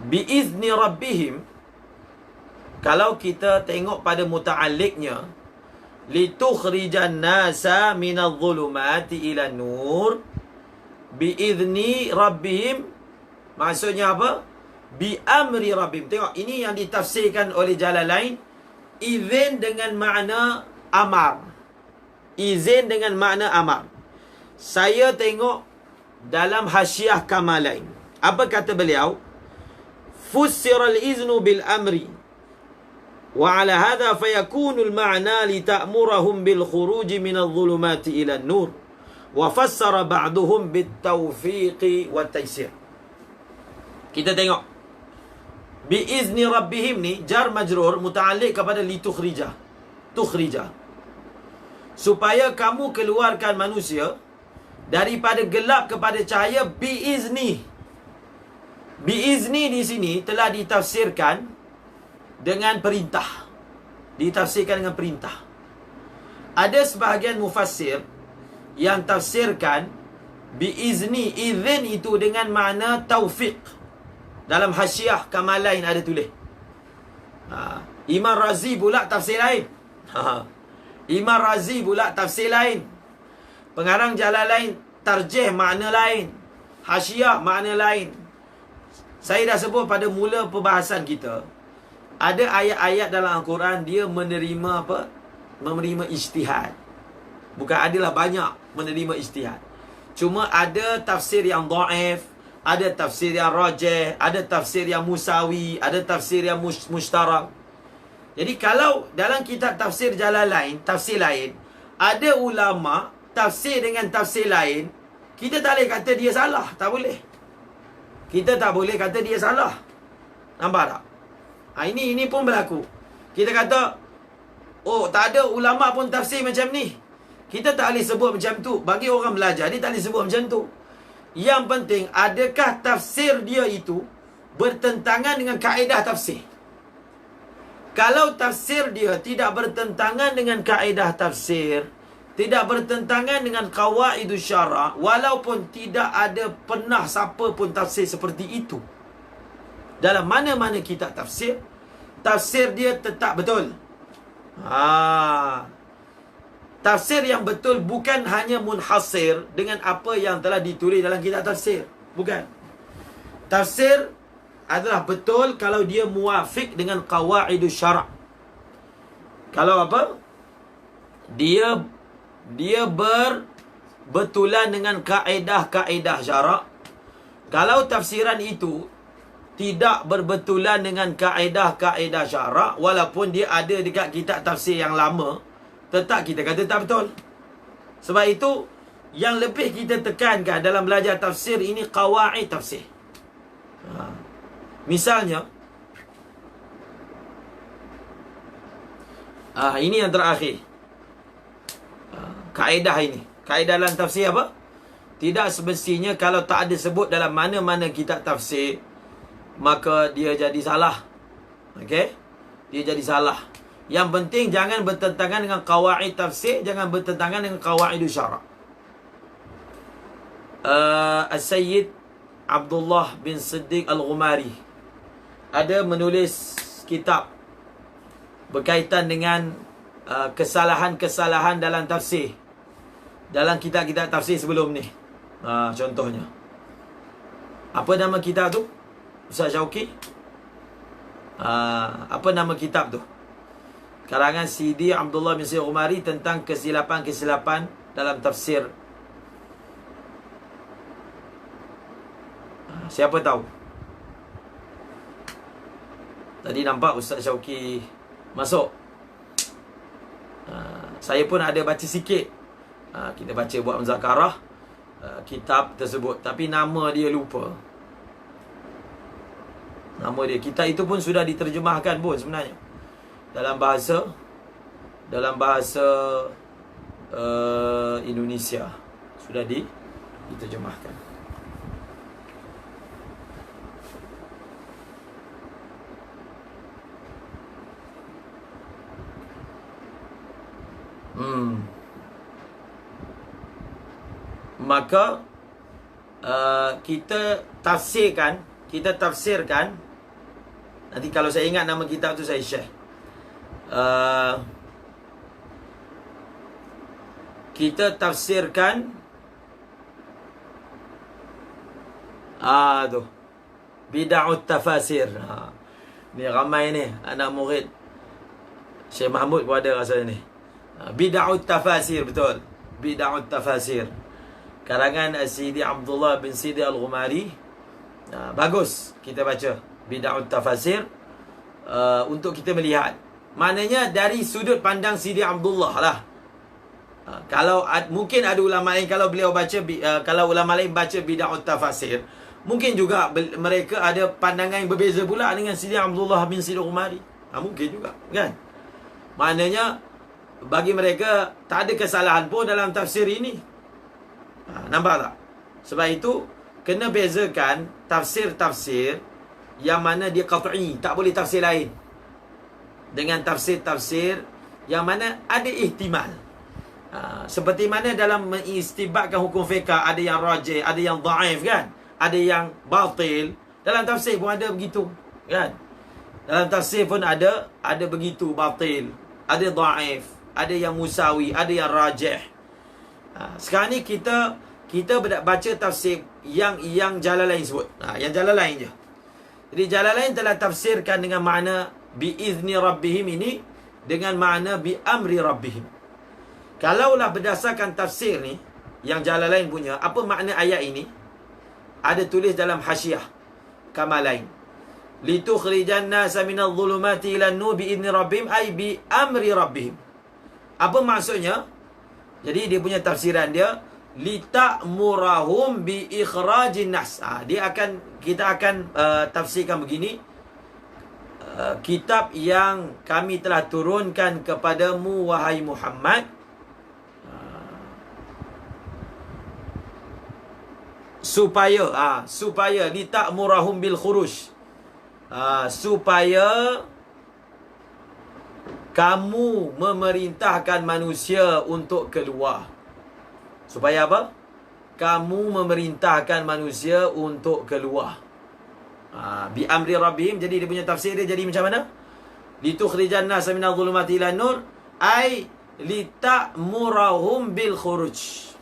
Bi'izni rabbihim. Kalau kita tengok pada muta'alliqnya, litukhrijan nasa minadh dhulumati ila nur. Bi'izni rabbihim. Maksudnya apa? Bi amri rabbihim. Tengok, ini yang ditafsirkan oleh Jalalain. Izin dengan makna amar. Izin dengan makna amar. Saya tengok dalam Hasyiah Kamalain. Apa kata beliau? Fussira al-iznu bil amri. Wa ala hadha fayakunu al-ma'na li ta'murahum bil khuruj min adh-dhulumati ila an-nur. Wa fassara ba'duhum bit tawfiqi wa taysir. Kita tengok. Bi'izni rabbihim ni jar majrur muta'alliq kepada litukhrija. Tukhrija. Supaya kamu keluarkan manusia daripada gelap kepada cahaya bi'izni. Bi'izni di sini telah ditafsirkan dengan perintah. Ditafsirkan dengan perintah. Ada sebahagian mufassir yang tafsirkan biizni, izin itu dengan makna taufiq. Dalam Hasyiah Kamalain ada tulis. Imam Razi pula tafsir lain. Imam Razi pula tafsir lain. Pengarang Jalalain tarjih makna lain. Hasyiah makna lain. Saya dah sebut pada mula perbahasan kita. Ada ayat-ayat dalam Al-Quran dia menerima apa? Menerima ijtihad. Bukan adalah banyak menerima ijtihad. Cuma ada tafsir yang dhaif, ada tafsir yang rajih, ada tafsir yang musawi, ada tafsir yang mushtarak. Jadi kalau dalam kitab tafsir Jalalain, tafsir lain, ada ulama tafsir dengan tafsir lain, kita tak boleh kata dia salah. Tak boleh. Kita tak boleh kata dia salah. Nampak tak? Ini pun berlaku. Kita kata, oh tak ada ulama pun tafsir macam ni. Kita tak boleh sebut macam tu. Bagi orang belajar, dia tak boleh sebut macam tu. Yang penting, adakah tafsir dia itu bertentangan dengan kaedah tafsir? Kalau tafsir dia tidak bertentangan dengan kaedah tafsir, tidak bertentangan dengan qawaidus syara', walaupun tidak ada pernah siapa pun tafsir seperti itu dalam mana-mana kitab tafsir, tafsir dia tetap betul. Tafsir yang betul bukan hanya munhasir dengan apa yang telah ditulis dalam kitab tafsir. Bukan. Tafsir adalah betul kalau dia muafiq dengan qawaidus syara'. Kalau apa? Dia berbetulan dengan kaedah-kaedah syarak. Kalau tafsiran itu tidak berbetulan dengan kaedah-kaedah syarak, walaupun dia ada dekat kitab tafsir yang lama, tetap kita kata tak betul. Sebab itu yang lebih kita tekankan dalam belajar tafsir ini qawaid tafsir. Misalnya, ini yang terakhir. Kaedah ini. Kaedah dalam tafsir apa? Tidak semestinya kalau tak ada sebut dalam mana-mana kitab tafsir, maka dia jadi salah. Okey? Dia jadi salah. Yang penting jangan bertentangan dengan qawaid tafsir, jangan bertentangan dengan qawaidus syara'. As-Sayyid Abdullah bin Siddiq Al-Ghumari ada menulis kitab berkaitan dengan kesalahan-kesalahan dalam tafsir, dalam kitab-kitab tafsir sebelum ni. Contohnya, apa nama kitab tu, Ustaz Syauqi? Apa nama kitab tu? Karangan Sidi Abdullah bin Siddiq Al-Ghumari tentang kesilapan-kesilapan dalam tafsir. Siapa tahu? Tadi nampak Ustaz Syauqi masuk. Saya pun ada baca sikit. Kita baca buat muzakarah kitab tersebut, tapi nama dia lupa. Nama dia, kitab itu pun sudah diterjemahkan pun sebenarnya dalam bahasa Indonesia sudah diterjemahkan. Maka kita tafsirkan. Nanti kalau saya ingat nama kitab tu saya share. Kita tafsirkan tu bid'ah tafasir. Ni ramai ni anak murid Syekh Mahmud pun ada rasanya ni. Bid'ah tafasir, betul. Bid'ah tafasir, karangan Sidi Abdullah bin Sidi Al-Ghumari. Bagus kita baca Bid'ah tafasir untuk kita melihat. Maknanya dari sudut pandang Sidi Abdullah lah. Kalau mungkin ada ulama lain, kalau beliau baca kalau ulama lain baca Bid'ah tafasir, mungkin juga mereka ada pandangan yang berbeza pula dengan Sidi Abdullah bin Sidi Al-Ghumari. Mungkin juga, kan? Maknanya bagi mereka tak ada kesalahan pun dalam tafsir ini. Nampak tak? Sebab itu kena bezakan tafsir-tafsir yang mana dia qat'i, tak boleh tafsir lain. dengan tafsir-tafsir yang mana ada ihtimal. Seperti mana dalam mengistibatkan hukum fiqh, ada yang rajih, ada yang dhaif kan, ada yang batil. Dalam tafsir pun ada begitu kan. Dalam tafsir pun ada begitu, batil, ada dhaif, ada yang musawi, ada yang rajih. Sekarang ni kita baca tafsir yang Jalalain sebut. Yang Jalalain je. Jadi Jalalain telah tafsirkan dengan makna biizni rabbihim ini dengan makna bi amri rabbihim. Kalaulah berdasarkan tafsir ni yang Jalalain punya, apa makna ayat ini? Ada tulis dalam Hasyiah Kamalain. Litukhrijan nasa minadh dhulumati ilan nur biizni rabbihim ay bi amri rabbihim. Apa maksudnya? Jadi dia punya tafsiran dia lita'murahum bi ikhrajin nas. Kita akan tafsirkan begini. Kitab yang kami telah turunkan kepadamu wahai Muhammad, supaya lita'murahum bil khuruj, supaya kamu memerintahkan manusia untuk keluar. Supaya apa? Kamu memerintahkan manusia untuk keluar. Bi amri rabbihim. Jadi dia punya tafsir dia jadi macam mana? Litukhrijan nasa minadh dhulumati ilan nur ay lita'murahum bil khuruj.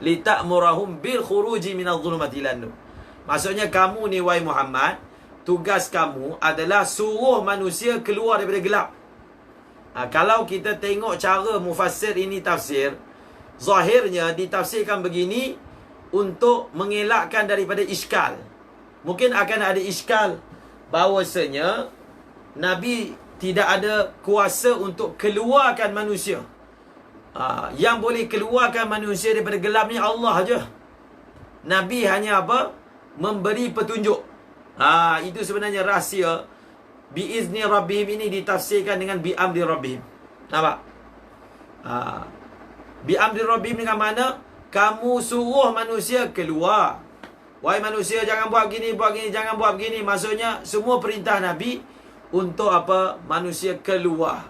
Lita'murahum bil khuruji minadh dhulumati ilan nur. Maksudnya kamu ni wahai Muhammad, tugas kamu adalah suruh manusia keluar daripada gelap. Kalau kita tengok cara mufassir ini tafsir, zahirnya ditafsirkan begini untuk mengelakkan daripada iskal. Mungkin akan ada iskal bahawasanya Nabi tidak ada kuasa untuk keluarkan manusia. Yang boleh keluarkan manusia daripada gelap ni Allah aja. Nabi hanya apa? Memberi petunjuk. Itu sebenarnya rahsia biizni rabbihim ini ditafsirkan dengan bi amri rabbihim. Nampak? Bi amri rabbihim dengan mana? Kamu suruh manusia keluar. Wahai manusia, jangan buat gini, jangan buat begini. Maksudnya semua perintah Nabi untuk apa? Manusia keluar.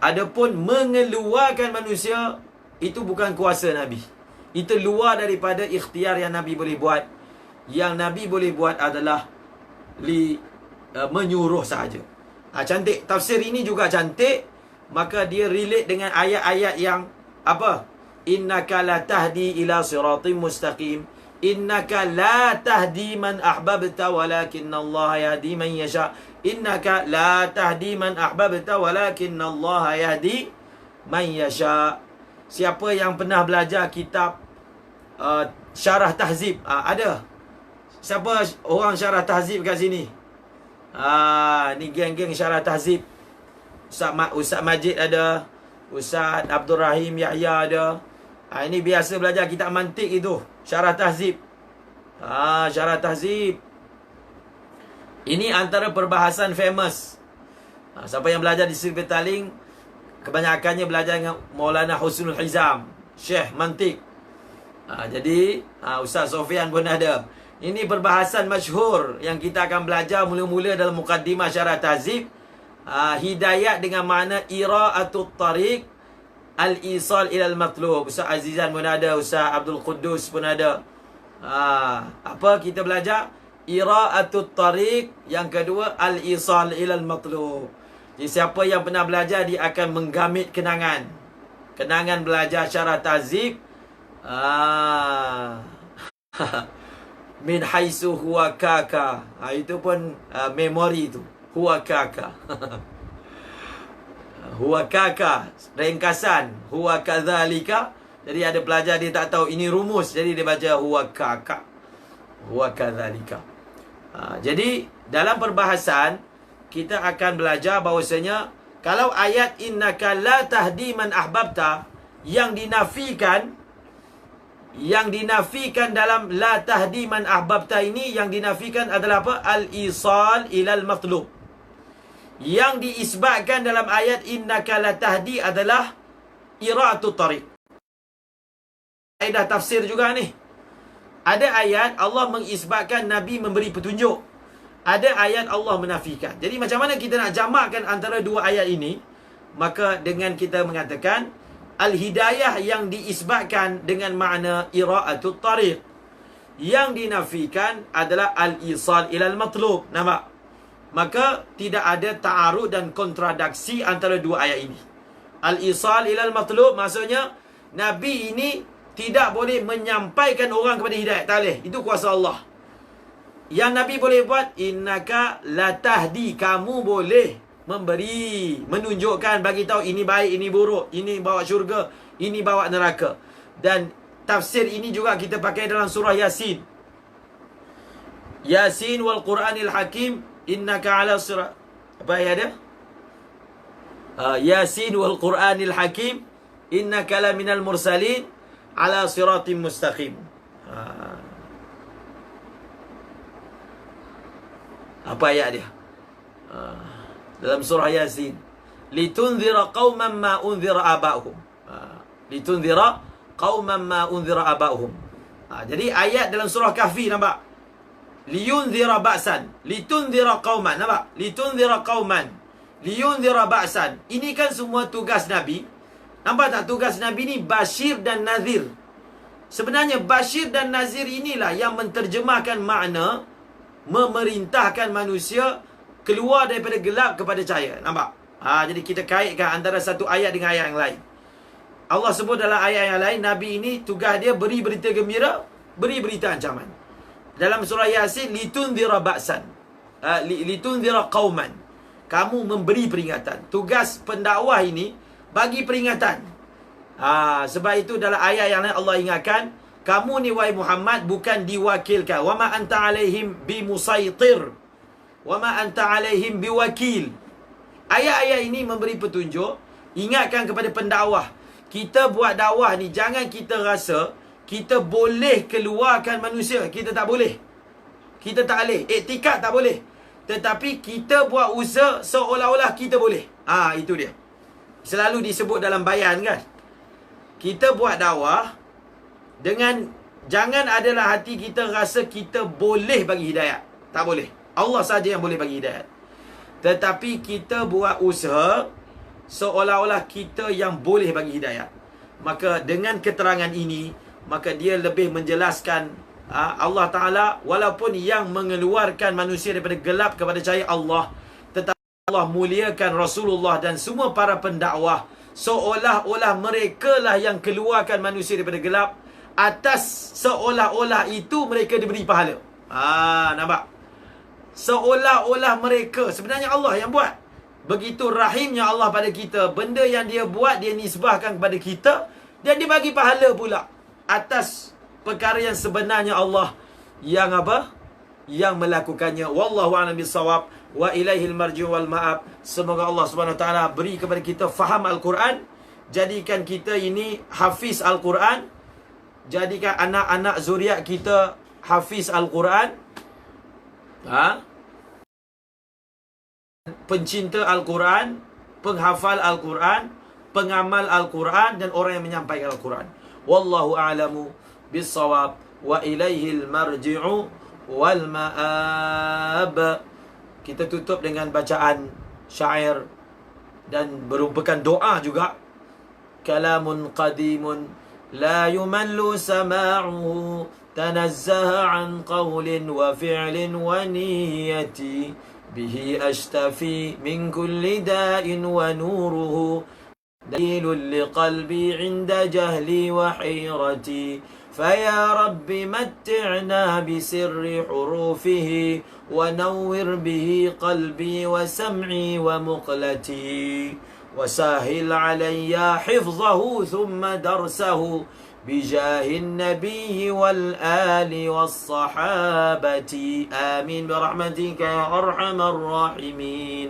Adapun mengeluarkan manusia, itu bukan kuasa Nabi. Itu luar daripada ikhtiar yang Nabi boleh buat. Yang Nabi boleh buat adalah menyuruh sahaja. Cantik. Tafsir ini juga cantik. Maka dia relate dengan ayat-ayat yang apa? Innaka la tahdi ila siratim mustaqim. Innaka la tahdi man ahbabta walakinna Allah yahdi man yasha. Innaka la tahdi man ahbabta walakinna Allah yahdi man yasha. Siapa yang pernah belajar kitab Syarah Tahzib? Ada? Siapa orang Syarah Tahzib kat sini? Ni geng-geng Syarah Tahzib. Ustaz Majid ada, Ustaz Abdul Rahim Yahya ada. Ini biasa belajar kitab mantik itu, Syarah Tahzib. Syarah Tahzib. Ini antara perbahasan famous. Siapa yang belajar di Sri Petaling, kebanyakannya belajar dengan Maulana Husnul Hizam, Syekh Mantik. Jadi Ustaz Sofian pun ada. Ini perbahasan masyhur yang kita akan belajar mula-mula dalam mukaddimah Syarah Tahzib. Hidayat dengan makna ira'atut tariq, al-isal ilal matlub. Ustaz Azizan pun ada, Ustaz Abdul Quddus pun ada. Apa kita belajar? Ira'atut tariq. Yang kedua, al-isal ilal matlub. Jadi siapa yang pernah belajar, dia akan menggamit kenangan. Kenangan belajar Syarah Tahzib. Min haisu huwa kaka. Itu pun memori tu. Huwa kaka. Huwa kaka, ringkasan. Huwa kadzalika. Jadi ada pelajar dia tak tahu ini rumus, jadi dia baca huwa kaka. Huwa kadzalika. Jadi dalam perbahasan kita akan belajar bahawasanya kalau ayat innaka la tahdi man ahbabta yang dinafikan dalam la tahdi man ahbabta ini, yang dinafikan adalah apa? Al-isal ilal matlub. Yang diisbatkan dalam ayat innaka la tahdi adalah ira'atut tariq. Kaedah tafsir juga ni. Ada ayat Allah mengisbatkan Nabi memberi petunjuk. ada ayat Allah menafikan. Jadi macam mana kita nak jamakkan antara dua ayat ini? Maka dengan kita mengatakan al-hidayah yang diisbatkan dengan makna ira'atut tariq, yang dinafikan adalah al-isal ilal matlub. Nampak? Maka tidak ada ta'arud dan kontradaksi antara dua ayat ini. Al-isal ilal matlub maksudnya Nabi ini tidak boleh menyampaikan orang kepada hidayah. Tak boleh. Itu kuasa Allah. Yang Nabi boleh buat, innaka latahdi, kamu boleh memberi, menunjukkan, bagi tahu ini baik, ini buruk, ini bawa syurga, ini bawa neraka. Dan tafsir ini juga kita pakai dalam surah Yasin. Yasin wal Quranil Hakim, innaka ala sirat. Apa ayat dia? Yasin wal Quranil Hakim, innaka la minal mursalin ala siratim mustaqim. Apa ayat dia? Dalam surah Yasin, litunzira qauman ma unzira aba'uhum. Litunzira qauman ma unzira aba'uhum. Jadi ayat dalam surah Kahfi nampak? Liyunzira ba'san, litunzira qauman, nampak? Litunzira qauman, liyunzira ba'san. Ini kan semua tugas Nabi. Nampak tak tugas Nabi ni Bashir dan Nazir. Sebenarnya Bashir dan Nazir inilah yang menterjemahkan makna memerintahkan manusia keluar daripada gelap kepada cahaya. Nampak? Jadi kita kaitkan antara satu ayat dengan ayat yang lain. Allah sebut dalam ayat yang lain, Nabi ini tugas dia beri berita gembira, beri berita ancaman. Dalam surah Yasin, litunzira ba'san, litunzira qauman, kamu memberi peringatan. Tugas pendakwah ini bagi peringatan. Sebab itu dalam ayat yang lain Allah ingatkan, kamu ni wahai Muhammad bukan diwakilkan. Wa ma anta alaihim bimusaitir, wa ma anta alaihim biwakil. Ayat-ayat ini memberi petunjuk, ingatkan kepada pendakwah. Kita buat dakwah ni jangan kita rasa kita boleh keluarkan manusia. Kita tak boleh. Kita tak boleh. Iktikad tak boleh. Tetapi kita buat usaha seolah-olah kita boleh. Itu dia. Selalu disebut dalam bayan kan. Kita buat dakwah dengan jangan adalah hati kita rasa kita boleh bagi hidayat. Tak boleh. Allah saja yang boleh bagi hidayat. Tetapi kita buat usaha seolah-olah kita yang boleh bagi hidayat. Maka dengan keterangan ini, maka dia lebih menjelaskan Allah Ta'ala walaupun yang mengeluarkan manusia daripada gelap kepada cahaya Allah, tetapi Allah muliakan Rasulullah dan semua para pendakwah seolah-olah mereka lah yang keluarkan manusia daripada gelap. Atas seolah-olah itu mereka diberi pahala. Nampak? Seolah-olah mereka, sebenarnya Allah yang buat. Begitu rahimnya Allah pada kita. Benda yang dia buat, dia nisbahkan kepada kita. Dan dia bagi pahala pula atas perkara yang sebenarnya Allah yang apa? Yang melakukannya. Wallahu a'lam bissawab. Wa ilaihil marji'u wal ma'ab. Semoga Allah Subhanahu Wa Taala beri kepada kita faham Al-Quran. Jadikan kita ini hafiz Al-Quran. Jadikan anak-anak zuriat kita hafiz Al-Quran. Pencinta Al-Quran, penghafal Al-Quran, pengamal Al-Quran dan orang yang menyampaikan Al-Quran. Wallahu a'lamu bissawab wa ilaihil marji'u wal ma'ab. Kita tutup dengan bacaan syair dan merupakan doa juga. Kalamun qadimun la yumallu sama'uhu, tanazzaha an qawlin wa fi'lin wa niyati, bihi ashtafi min kulli da'in wa nuruhu dalilun liqalbi 'inda jahli wa hayrati. فيا رب متعنا بسر حروفه ونور به قلبي وسمعي ومقلتي وسهل علي حفظه ثم درسه بجاه النبي والآل والصحابة آمين برحمتك يا أرحم الراحمين.